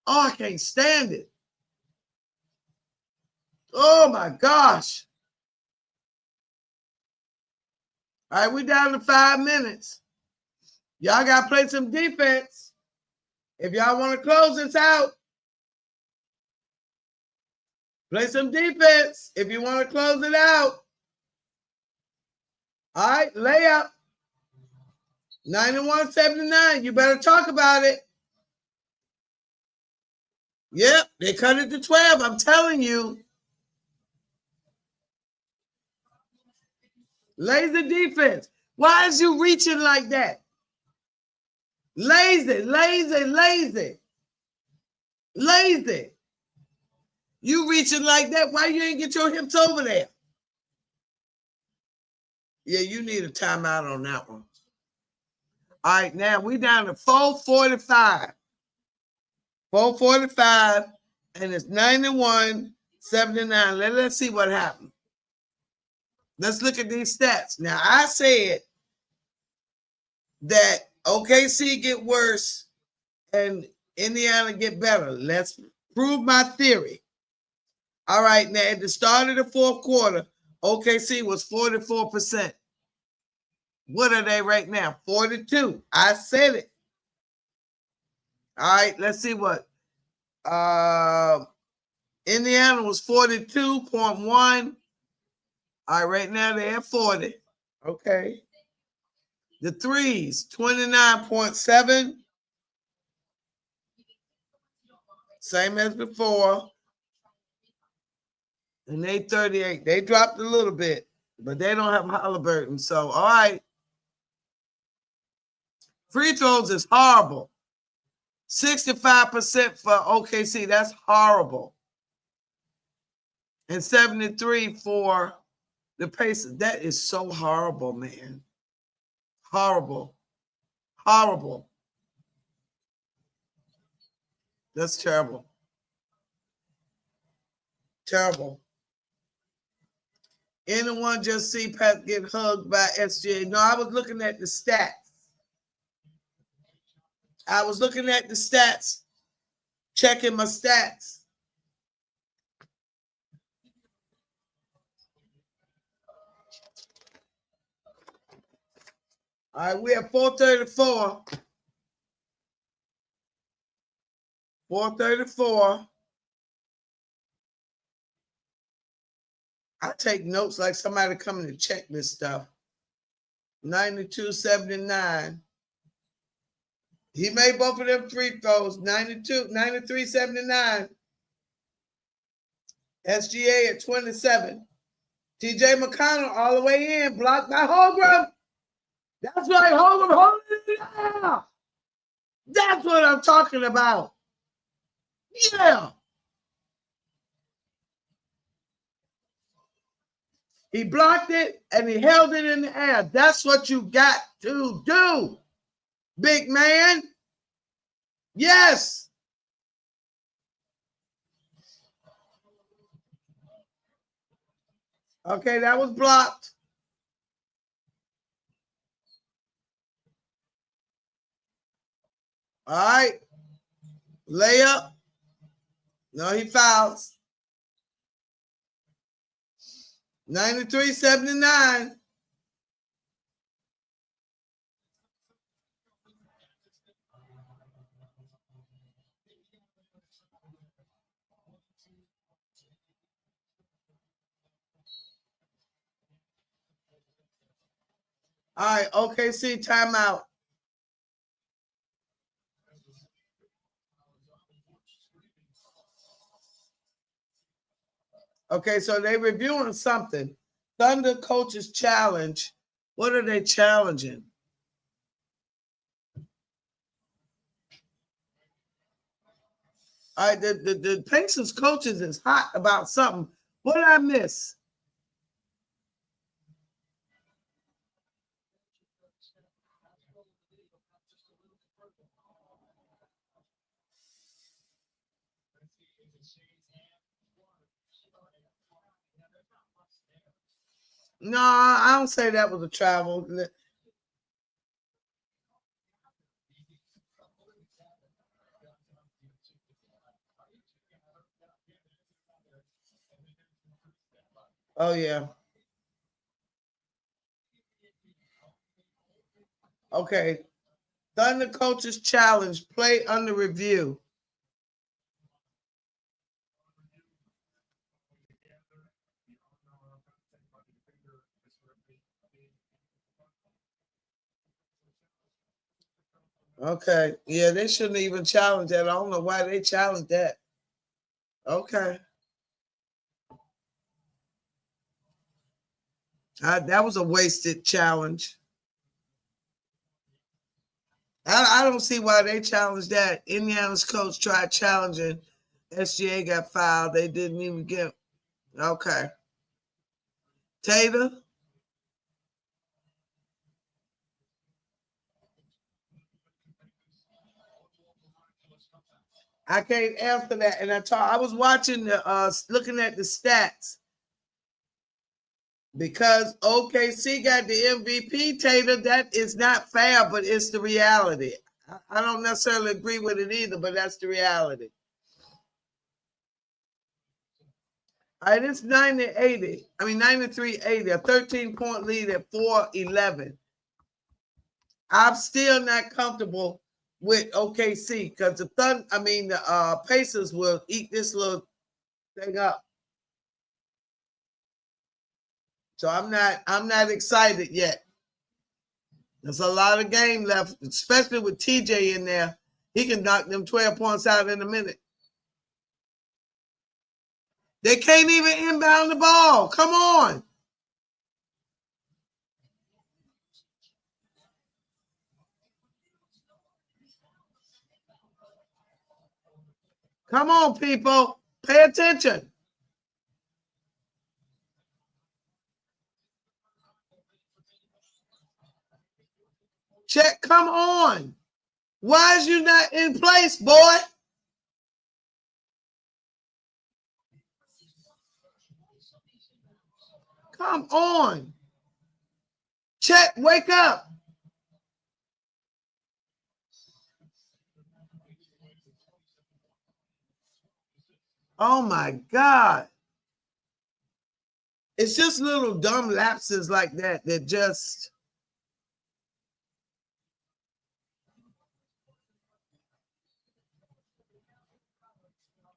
Oh, I can't stand it. Oh, my gosh. All right, we're down to 5 minutes. Y'all got to play some defense. If y'all want to close this out, play some defense if you want to close it out. All right, layup. 91-79. You better talk about it. Yep, they cut it to 12. I'm telling you. Lazy defense. Why is you reaching like that? Lazy, lazy, lazy. Lazy. You reaching like that. Why you ain't get your hips over there? Yeah, you need a timeout on that one. All right, now we down to 4:45. 4:45, and it's 91-79. Let's see what happened. Let's look at these stats. Now, I said that OKC get worse and Indiana get better. Let's prove my theory. All right, now at the start of the fourth quarter, OKC was 44%. What are they right now? 42. I said it. All right, let's see what. Indiana was 42.1. All right, right now they're at 40. Okay. The threes, 29.7. Same as before. And they 38. They dropped a little bit, but they don't have Halliburton. So, all right. Free throws is horrible. 65% for OKC. That's horrible. And 73 for the Pacers. That is so horrible, man. Horrible. Horrible. That's terrible. Terrible. Anyone just see Pat get hugged by SGA? No, I was looking at the stats. I was looking at the stats, checking my stats. All right, we have 434. 434. I take notes like somebody coming to check this stuff. 92-79. He made both of them free throws. 93-79. SGA at 27. TJ McConnell all the way in, blocked by Holmgren. That's right, Holmgren holding it down. That's what I'm talking about. Yeah. He blocked it and he held it in the air. That's what you got to do, big man. Yes. Okay, that was blocked. All right. Layup. No, he fouls. 93-79. All right, OKC timeout. Okay, so they reviewing something. Thunder Coaches Challenge. What are they challenging? All right, the Pacers coaches is hot about something. What did I miss? No, I don't say that was a travel. Oh, yeah. Okay. Thunder Coaches Challenge, play under review. Okay. Yeah, they shouldn't even challenge that. I don't know why they challenged that. Okay. That was a wasted challenge. I don't see why they challenged that. Indiana's coach tried challenging. SGA got fouled. They didn't even get. Okay. Tater. I can't answer that. And I was watching looking at the stats. Because OKC got the MVP, Tater, that is not fair, but it's the reality. I don't necessarily agree with it either, but that's the reality. All right, it's 93-80, a 13-point lead at 4-11. I'm still not comfortable with OKC because the Pacers will eat this little thing up. So I'm not excited yet. There's a lot of game left, especially with TJ in there. He can knock them 12 points out in a minute. They can't even inbound the ball. Come on. Come on, people. Pay attention. Check, come on. Why is you not in place, boy? Come on. Check, wake up. Oh my God. It's just little dumb lapses like that just.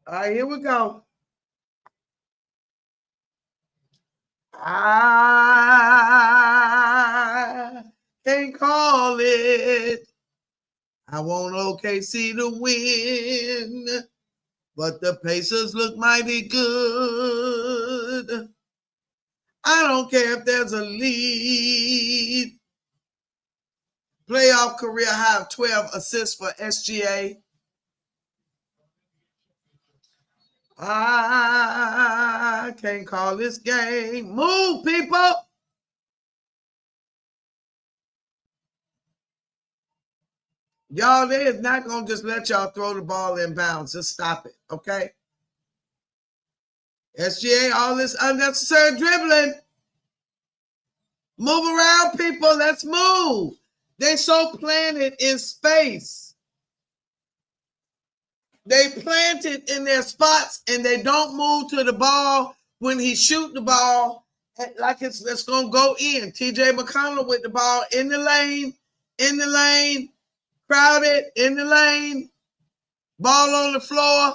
All right, here we go. I can't call it. I want OKC to win, but the Pacers look mighty good. I don't care if there's a lead. Playoff career high of 12 assists for SGA. I can't call this game. Move, people. Y'all, they is not going to just let y'all throw the ball in bounds. Just stop it, okay? SGA, all this unnecessary dribbling. Move around, people. Let's move. They so planted in space. They planted in their spots and they don't move to the ball when he shoot the ball like it's going to go in. TJ McConnell with the ball in the lane, crowded in the lane, ball on the floor.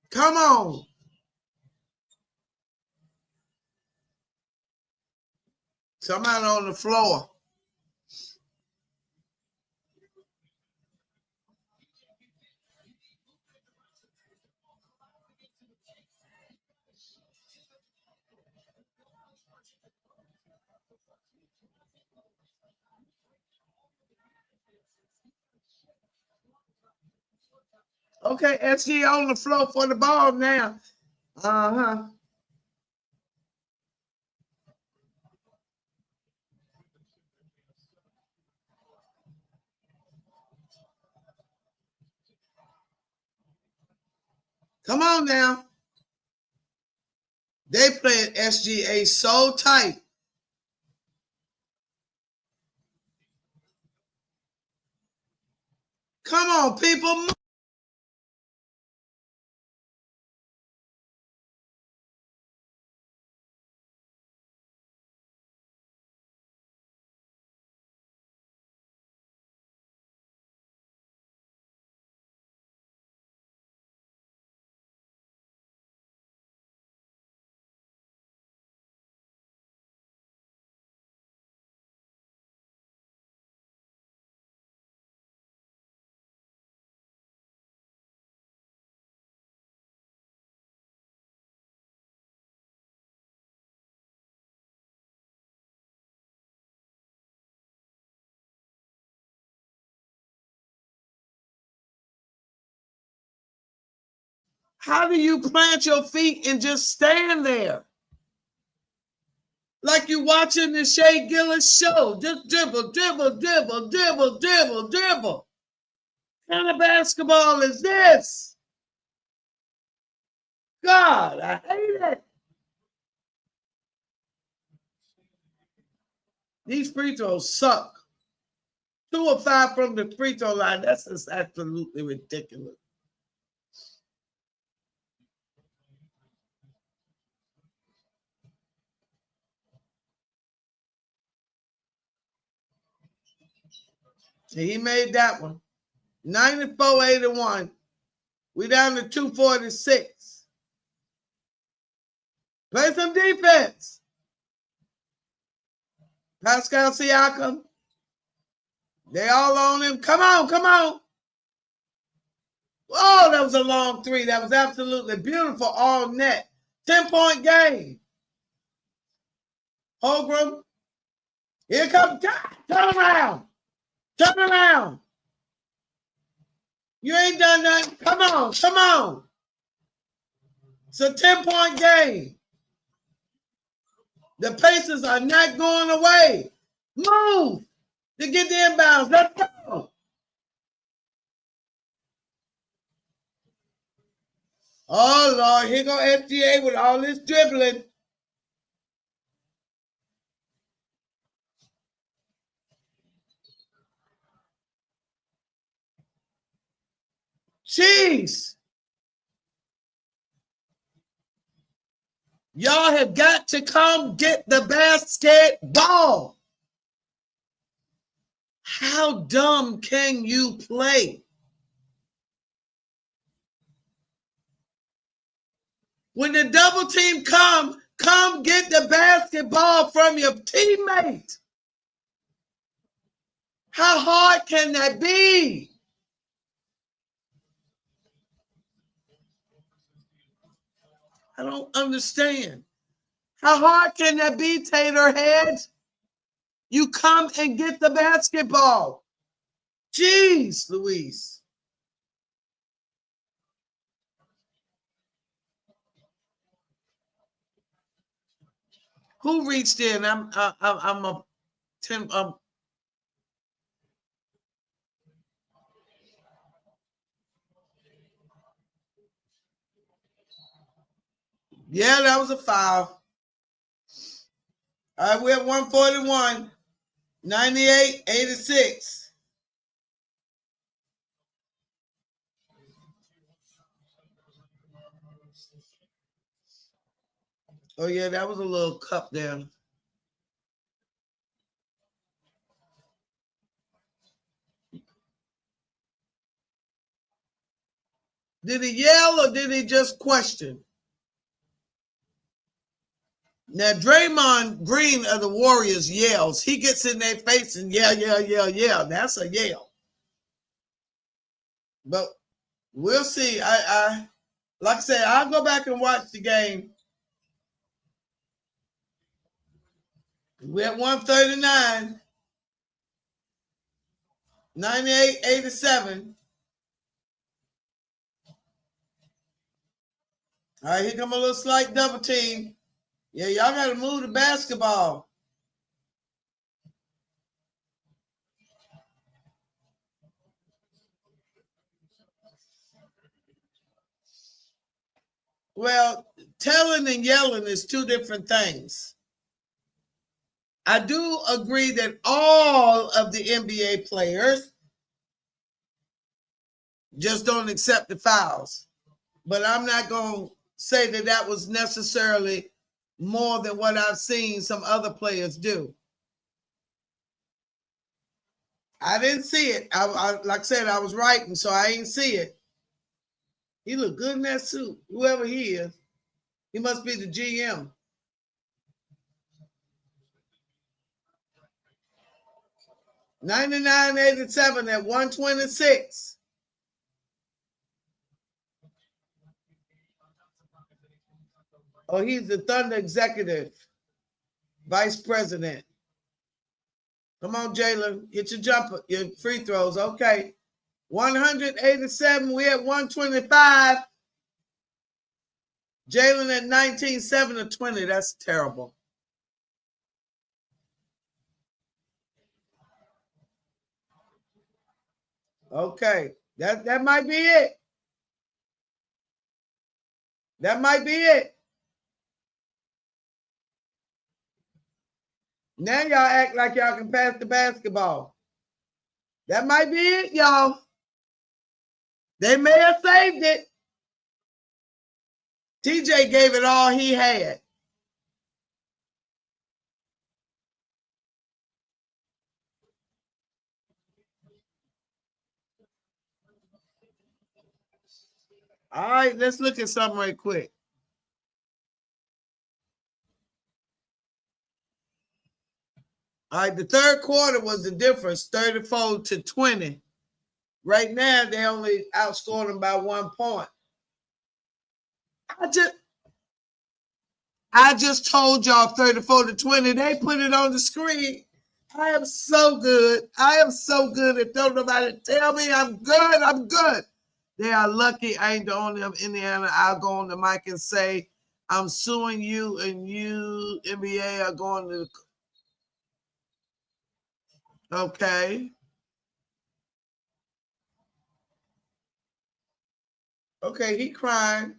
Come on. Somebody on the floor. Okay, SG on the floor for the ball now. Uh-huh. Come on now. They played SGA so tight. Come on, people. How do you plant your feet and just stand there? Like you watching the Shea Gillis show. Just dribble, dribble, dribble, dribble, dribble, dribble. What kind of basketball is this? God, I hate it. These free throws suck. 2 of 5 from the free throw line. That's just absolutely ridiculous. He made that one. 94-81. We down to 246. Play some defense. Pascal Siakam. They all on him. Come on, come on. Oh, that was a long three. That was absolutely beautiful. All net. 10-point game. Holgram. Here comes. Turn around. Turn around. You ain't done nothing. Come on. Come on. It's a 10-point game. The Pacers are not going away. Move to get the inbounds. Let's go. Oh, Lord. Here go SGA with all this dribbling. Jeez. Y'all have got to come get the basketball. How dumb can you play? When the double team come get the basketball from your teammate. How hard can that be? I don't understand. How hard can that be, Taterhead? You come and get the basketball. Jeez, Louise. Who reached in? I'm a 10. Yeah, that was a foul. All right, we're at 141. 98-86. Oh, yeah, that was a little cup there. Did he yell or did he just question? Now, Draymond Green of the Warriors yells. He gets in their face and yell. That's a yell. But we'll see. I like I said, I'll go back and watch the game. We're at 139. 98-87. All right, here come a little slight double team. Yeah, y'all got to move the basketball. Well, telling and yelling is two different things. I do agree that all of the NBA players just don't accept the fouls. But I'm not going to say that that was necessarily more than what I've seen some other players do. I didn't see it. I like I said, I was writing, so I ain't see it. He looked good in that suit. Whoever he is, he must be the GM. $99.87 at 126. Oh, he's the Thunder executive vice president. Come on, Jalen, get your jumper, your free throws. Okay, 187. We at 125. Jalen at 19, 7 to 20. That's terrible. Okay, that might be it. That might be it. Now y'all act like y'all can pass the basketball. That might be it, y'all. They may have saved it. TJ gave it all he had. All right, let's look at something right quick. All right, the third quarter was the difference, 34 to 20. Right now, they only outscored them by 1 point. I just told y'all 34 to 20. They put it on the screen. I am so good. I am so good that don't nobody tell me I'm good. I'm good. They are lucky I ain't the only of Indiana. I'll go on the mic and say, I'm suing you and you, NBA, are going to. Okay. Okay, he crying.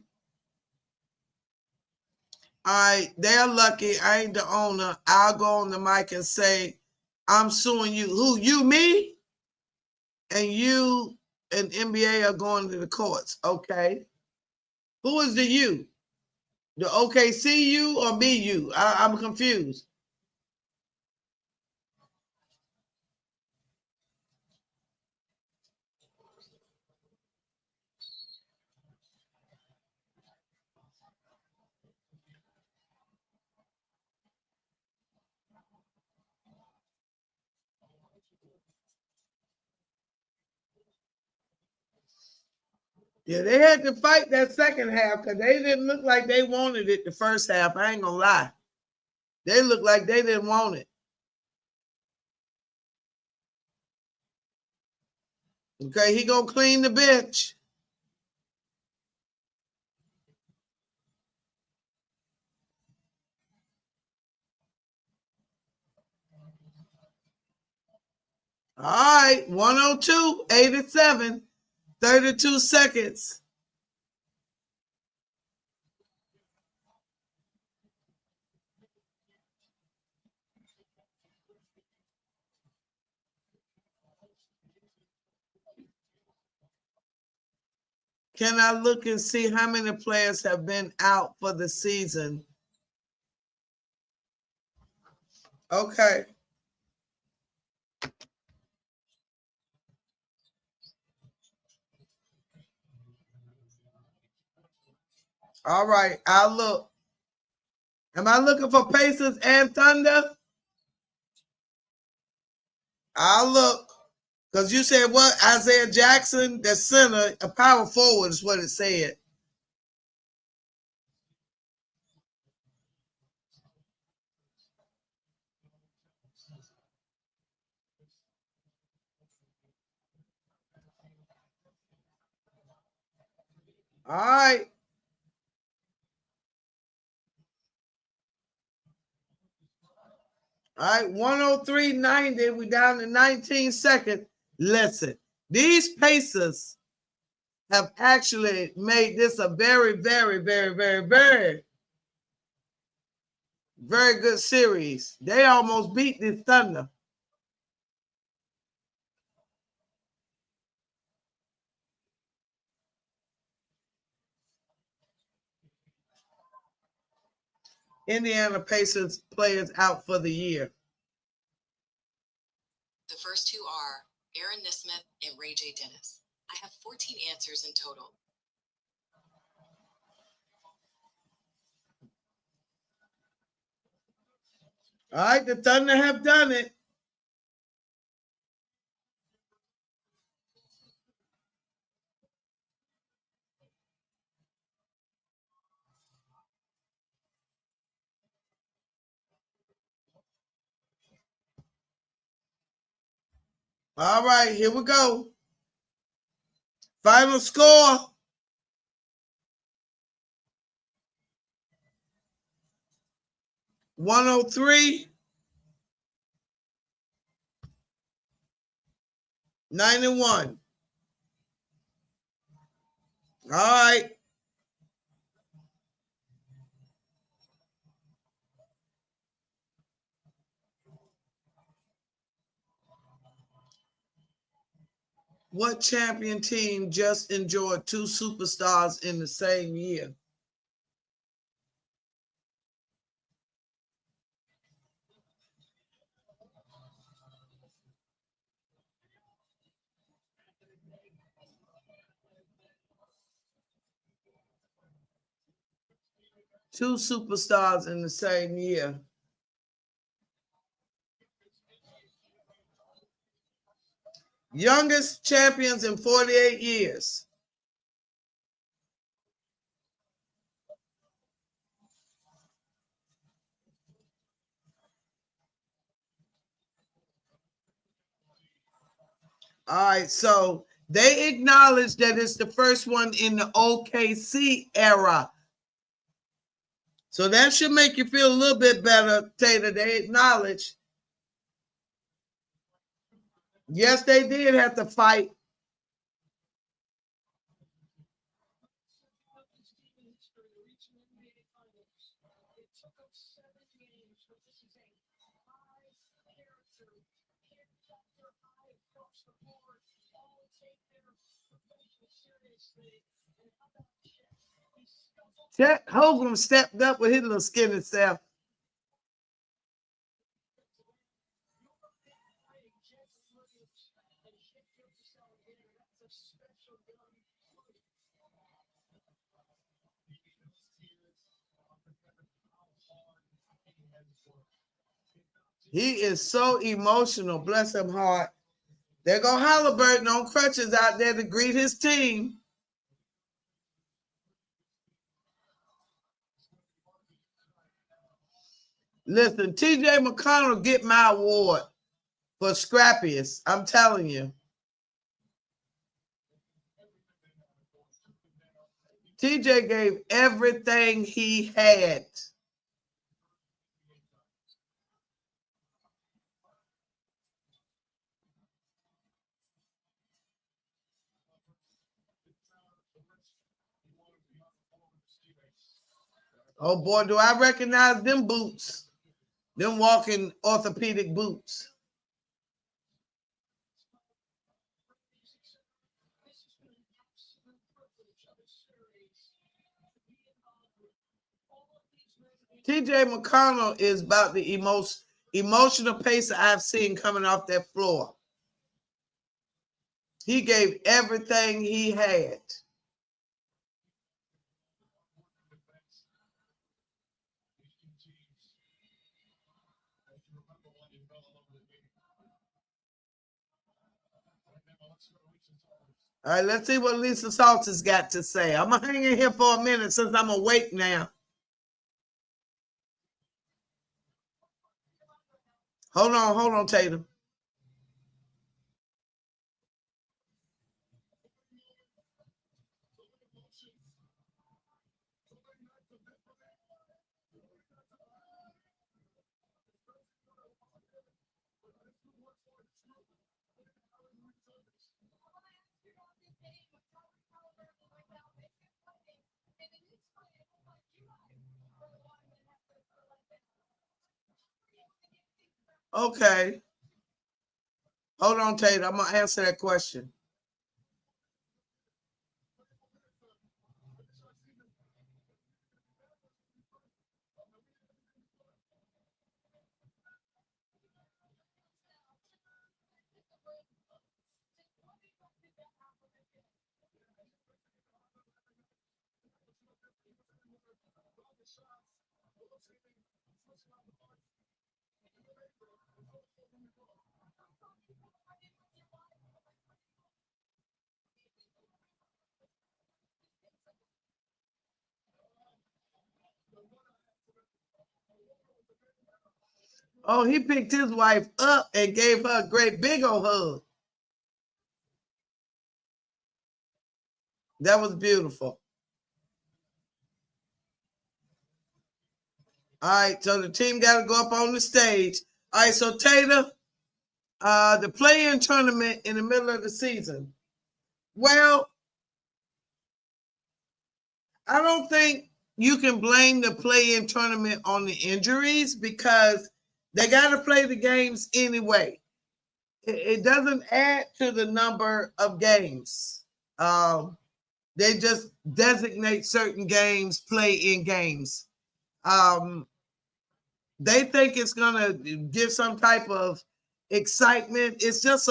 All right, they're lucky I ain't the owner. I'll go on the mic and say, I'm suing you. Who, you, me? And you and NBA are going to the courts. Okay. Who is the you? The OKC you or me you? I'm confused. Yeah, they had to fight that second half because they didn't look like they wanted it the first half. I ain't gonna lie. They looked like they didn't want it. Okay, he gonna clean the bench. All right, 102, 87, 32 seconds. Can I look and see how many players have been out for the season? Okay. All right, I'll look. Am I looking for Pacers and Thunder? I'll look. Because you said what? Isaiah Jackson, the center, a power forward is what it said. All right. All right, 103.90. We down to 19 seconds. Listen, these Pacers have actually made this a very, very, very, very, very, very good series. They almost beat the Thunder. Indiana Pacers players out for the year. The first two are Aaron Nesmith and Ray J. Dennis. I have 14 answers in total. All right, the Thunder have done it. All right, here we go. Final score. $103.91. All right. What champion team just enjoyed two superstars in the same year? Two superstars in the same year. Youngest champions in 48 years. All right, so they acknowledge that it's the first one in the OKC era. So that should make you feel a little bit better, Tater. They acknowledge. Yes, they did have to fight. Chet Holmgren stepped up with his little skinny self. He is so emotional, bless him heart. There go Halliburton on crutches out there to greet his team. Listen, TJ McConnell get my award for scrappiest. I'm telling you. TJ gave everything he had. Oh boy, do I recognize them boots. Them walking orthopedic boots. TJ McConnell is about the most emotional pacer I've seen coming off that floor. He gave everything he had. All right, let's see what Lisa Salters got to say. I'm gonna hang in here for a minute since I'm awake now. Hold on, Tatum. Okay. Hold on, Tatum. I'm gonna answer that question. Oh, he picked his wife up and gave her a great big old hug. That was beautiful. All right, so the team got to go up on the stage. All right, so Taylor, the play-in tournament in the middle of the season. Well, I don't think you can blame the play-in tournament on the injuries because they got to play the games anyway. It doesn't add to the number of games. They just designate certain games, play-in games. They think it's going to give some type of excitement. It's just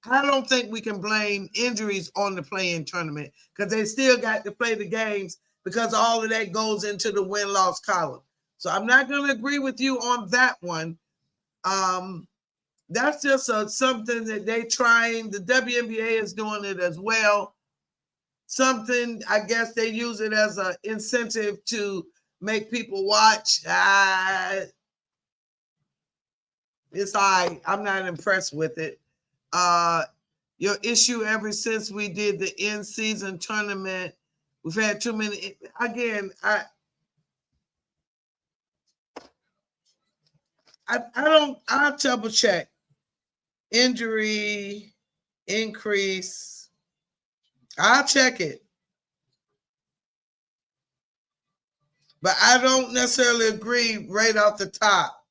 I don't think we can blame injuries on the play-in tournament because they still got to play the games because all of that goes into the win-loss column. So I'm not going to agree with you on that one. That's just something that they trying. The WNBA is doing it as well. Something, I guess they use it as an incentive to make people watch. It's all right. I'm not impressed with it. Your issue ever since we did the in-season tournament, we've had too many. Again, I'll double check. Injury increase. I'll check it. But I don't necessarily agree right off the top.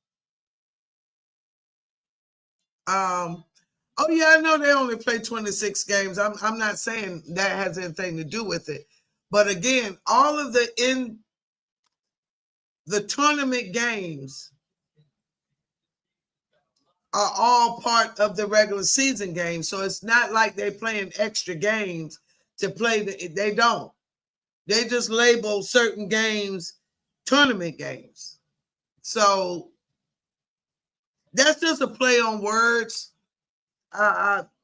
Oh yeah, I know they only play 26 games. I'm not saying that has anything to do with it. But again, all of the tournament games are all part of the regular season game. So it's not like they're playing extra games to play. They don't. They just label certain games tournament games. So that's just a play on words.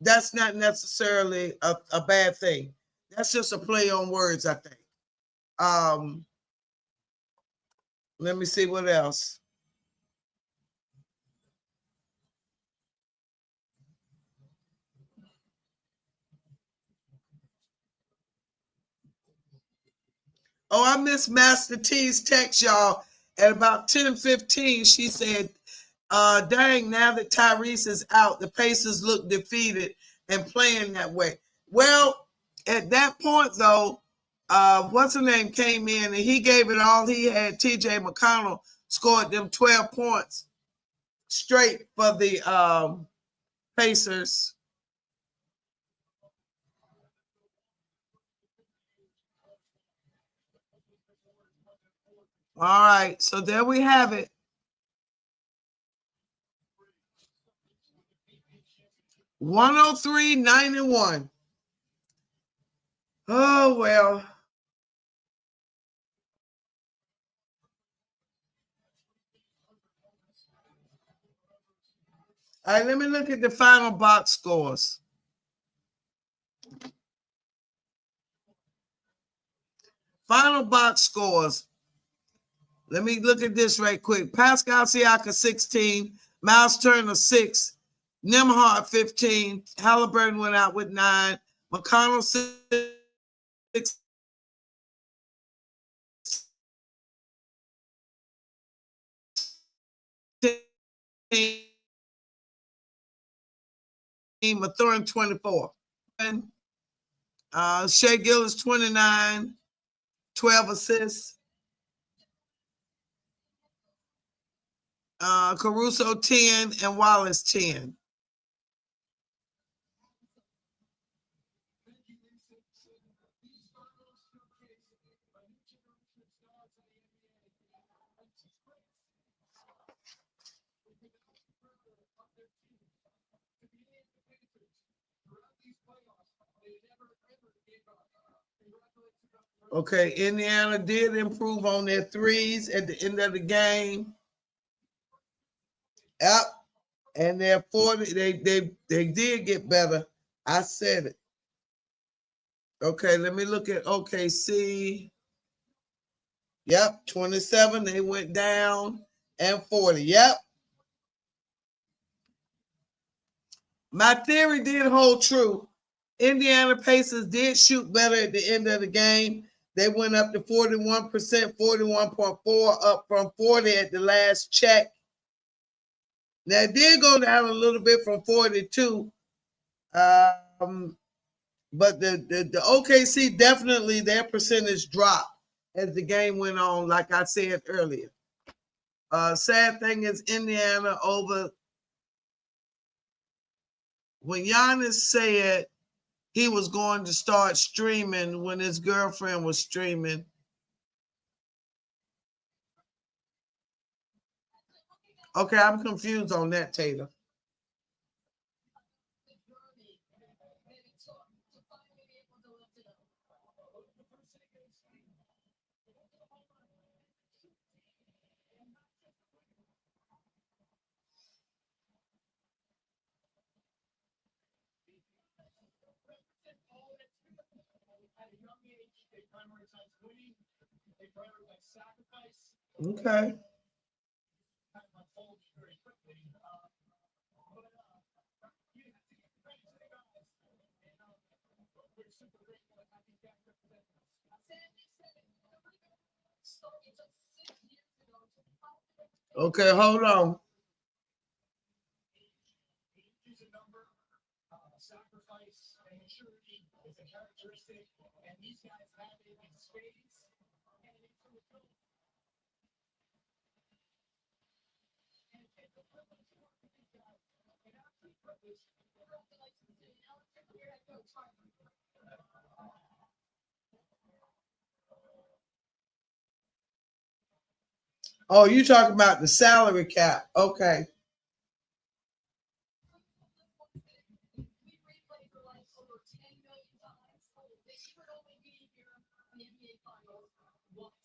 That's not necessarily a bad thing. That's just a play on words, I think. Let me see what else. Oh, I missed Master T's text, y'all. At about 10:15, she said, dang, now that Tyrese is out, the Pacers look defeated and playing that way. Well, at that point, though, what's her name came in and he gave it all he had. TJ McConnell scored them 12 points straight for the Pacers. All right, so there we have it. $103.91. Oh well. All right, let me look at the final box scores. Final box scores. Let me look at this right quick. Pascal Siaka, 16. Miles Turner, 6. Nembhard, 15. Halliburton went out with 9. McConnell, 6. Mathurin, 24. Shea Gillis, 29. 12 assists. Caruso, 10. And Wallace, 10. Okay, Indiana did improve on their threes at the end of the game. Yep. And they're 40. They did get better. I said it. Okay, let me look at OKC. Yep, 27. They went down and 40. Yep. My theory did hold true. Indiana Pacers did shoot better at the end of the game. They went up to 41%, 41.4, up from 40 at the last check. Now, it did go down a little bit from 42. But the OKC definitely, their percentage dropped as the game went on, like I said earlier. Sad thing is Indiana over. When Giannis said he was going to start streaming when his girlfriend was streaming, okay, I'm confused on that, Taylor. Okay. Okay, hold on. Oh, you talking about the salary cap. Okay.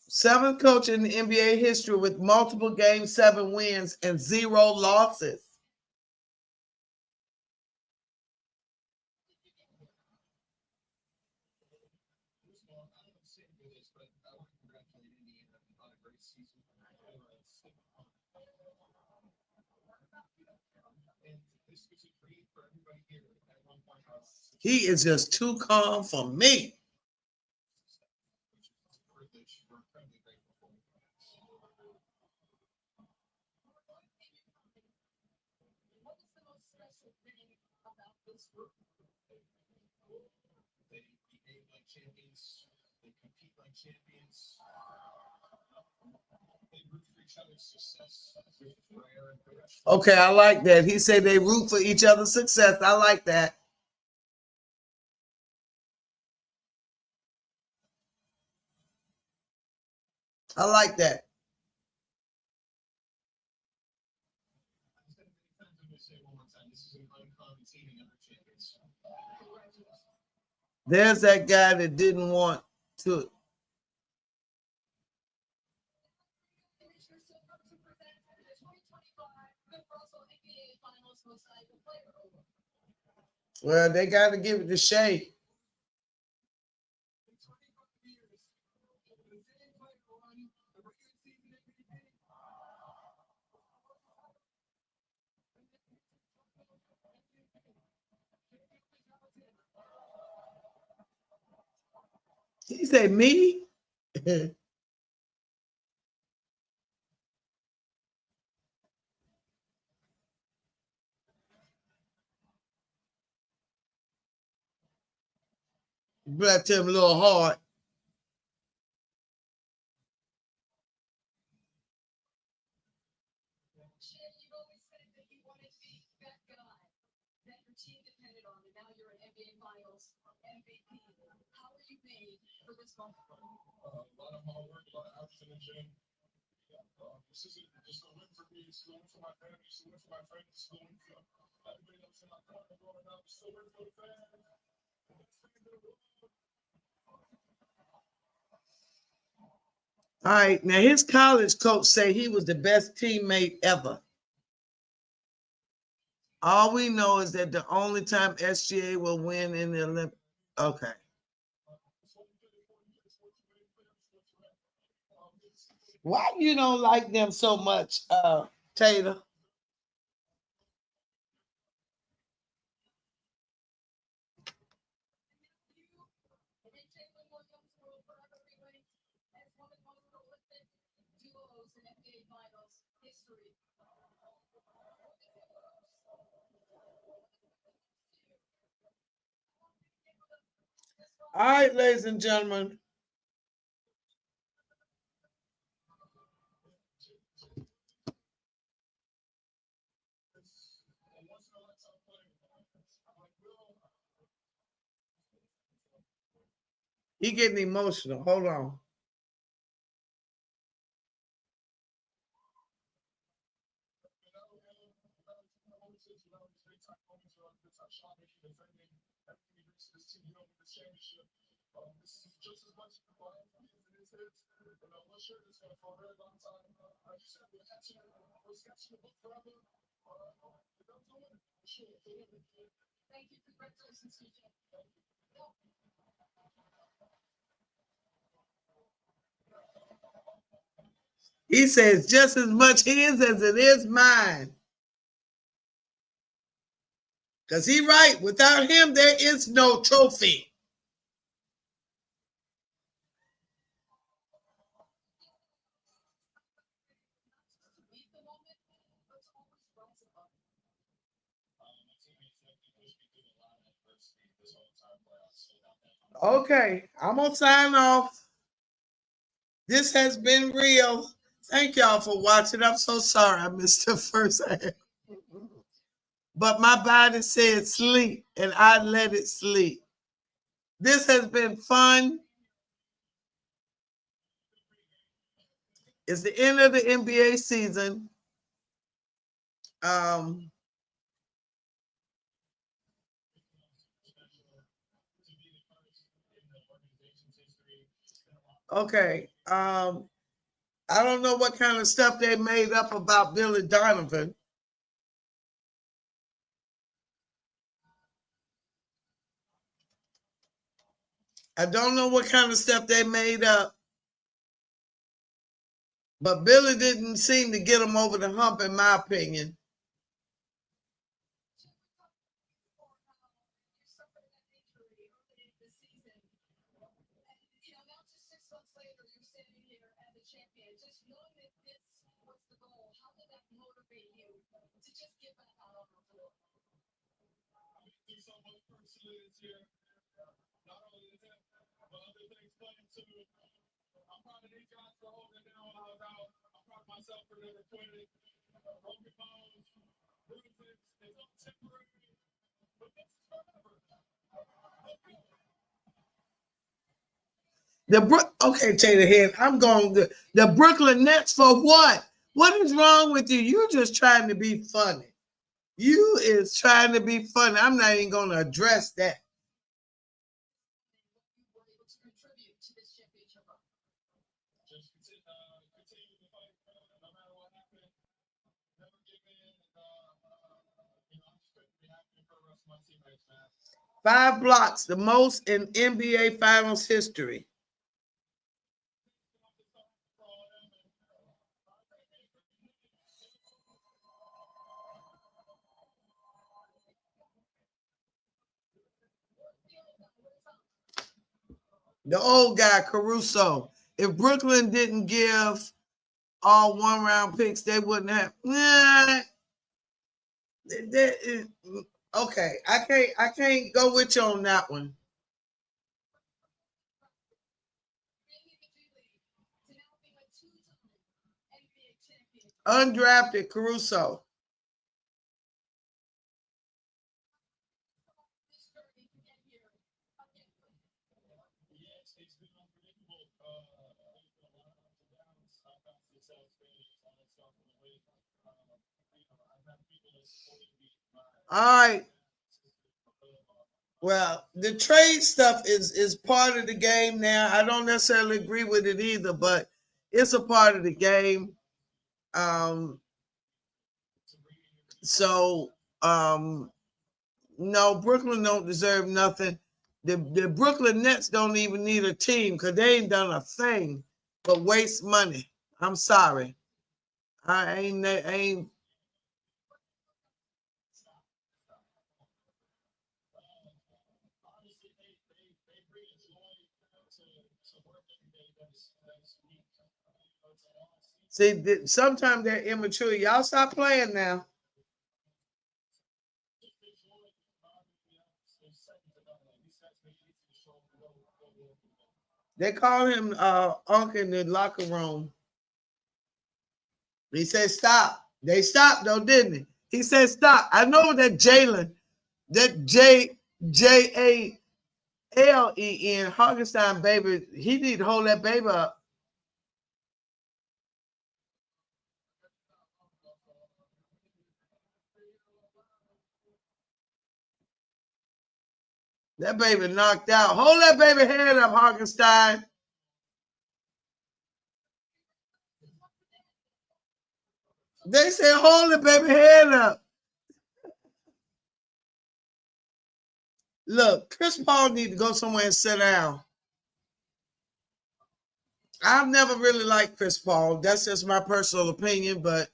Seventh coach in the NBA history with multiple Game 7 wins and 0 losses. He is just too calm for me. Okay, I like that. He said they root for each other's success. I like that. I like that. There's that guy that didn't want to. Well, they got to give it to Shea. He said, me? Black him a little hard. This isn't just a win for me, it's a win for my family, it's a win for my friends, it's a win for everybody else in my corner growing up, it's a win for the fans. All right, now his college coach say he was the best teammate ever. All we know is that the only time SGA will win in the Olympics. Okay. Why you don't like them so much, Taylor? All right, ladies and gentlemen. He getting emotional. Hold on. This is just as much for him as it is his. And I'm not sure it's going to for a very long time. I just said we're catching the book forever. Thank you. Congratulations, TJ. He says just as much his as it is mine. Because he right. Without him, there is no trophy. Okay, I'm going to sign off. This has been real. Thank y'all for watching. I'm so sorry I missed the first half. But my body said sleep, and I let it sleep. This has been fun. It's the end of the NBA season. Okay. I don't know what kind of stuff they made up about Billy Donovan. I don't know what kind of stuff they made up. But Billy didn't seem to get him over the hump, in my opinion. Not only that, but other things playing too. I'm proud of these guys for holding it down while I was out. I'm proud of myself for never quitting. Broken bones, bruises, it's all temporary, but this is forever. Okay, Taylor Head, I'm going to the Brooklyn Nets for what? What is wrong with you? You're just trying to be funny. You is trying to be funny. I'm not even going to address that. Just continue to fight, no matter what happened. Never give in. And, I'm just going to be happy for the rest of my teammates, man. 5 blocks, the most in NBA Finals history. The old guy, Caruso. If Brooklyn didn't give all 1-round picks, they wouldn't have. Okay, I can't go with you on that one. Undrafted Caruso. All right. Well, the trade stuff is part of the game now. I don't necessarily agree with it either, but it's a part of the game. No, Brooklyn don't deserve nothing. The Brooklyn Nets don't even need a team because they ain't done a thing but waste money. I'm sorry. I ain't. See, sometimes they're immature. Y'all stop playing now. They call him Unc in the locker room. He said stop. They stopped though, didn't he? He said stop. I know that Jalen, that Jalen Hartenstein baby, he need to hold that baby up. That baby knocked out. Hold that baby head up, Hartenstein. They said hold the baby head up. Look, Chris Paul need to go somewhere and sit down. I've never really liked Chris Paul. That's just my personal opinion, but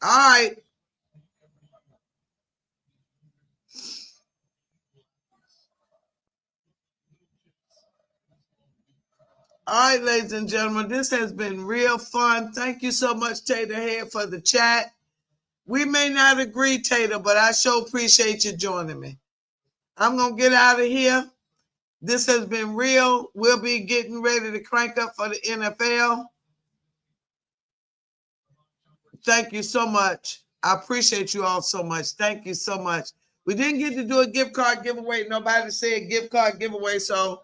all right. All right, ladies and gentlemen, this has been real fun. Thank you so much, Tater Head, for the chat. We may not agree, Tater, but I sure appreciate you joining me. I'm going to get out of here. This has been real. We'll be getting ready to crank up for the NFL. Thank you so much. I appreciate you all so much. Thank you so much. We didn't get to do a gift card giveaway. Nobody said gift card giveaway, so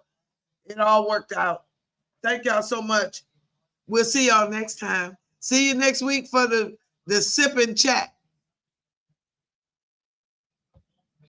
it all worked out. Thank y'all so much. We'll see y'all next time. See you next week for the sip and chat.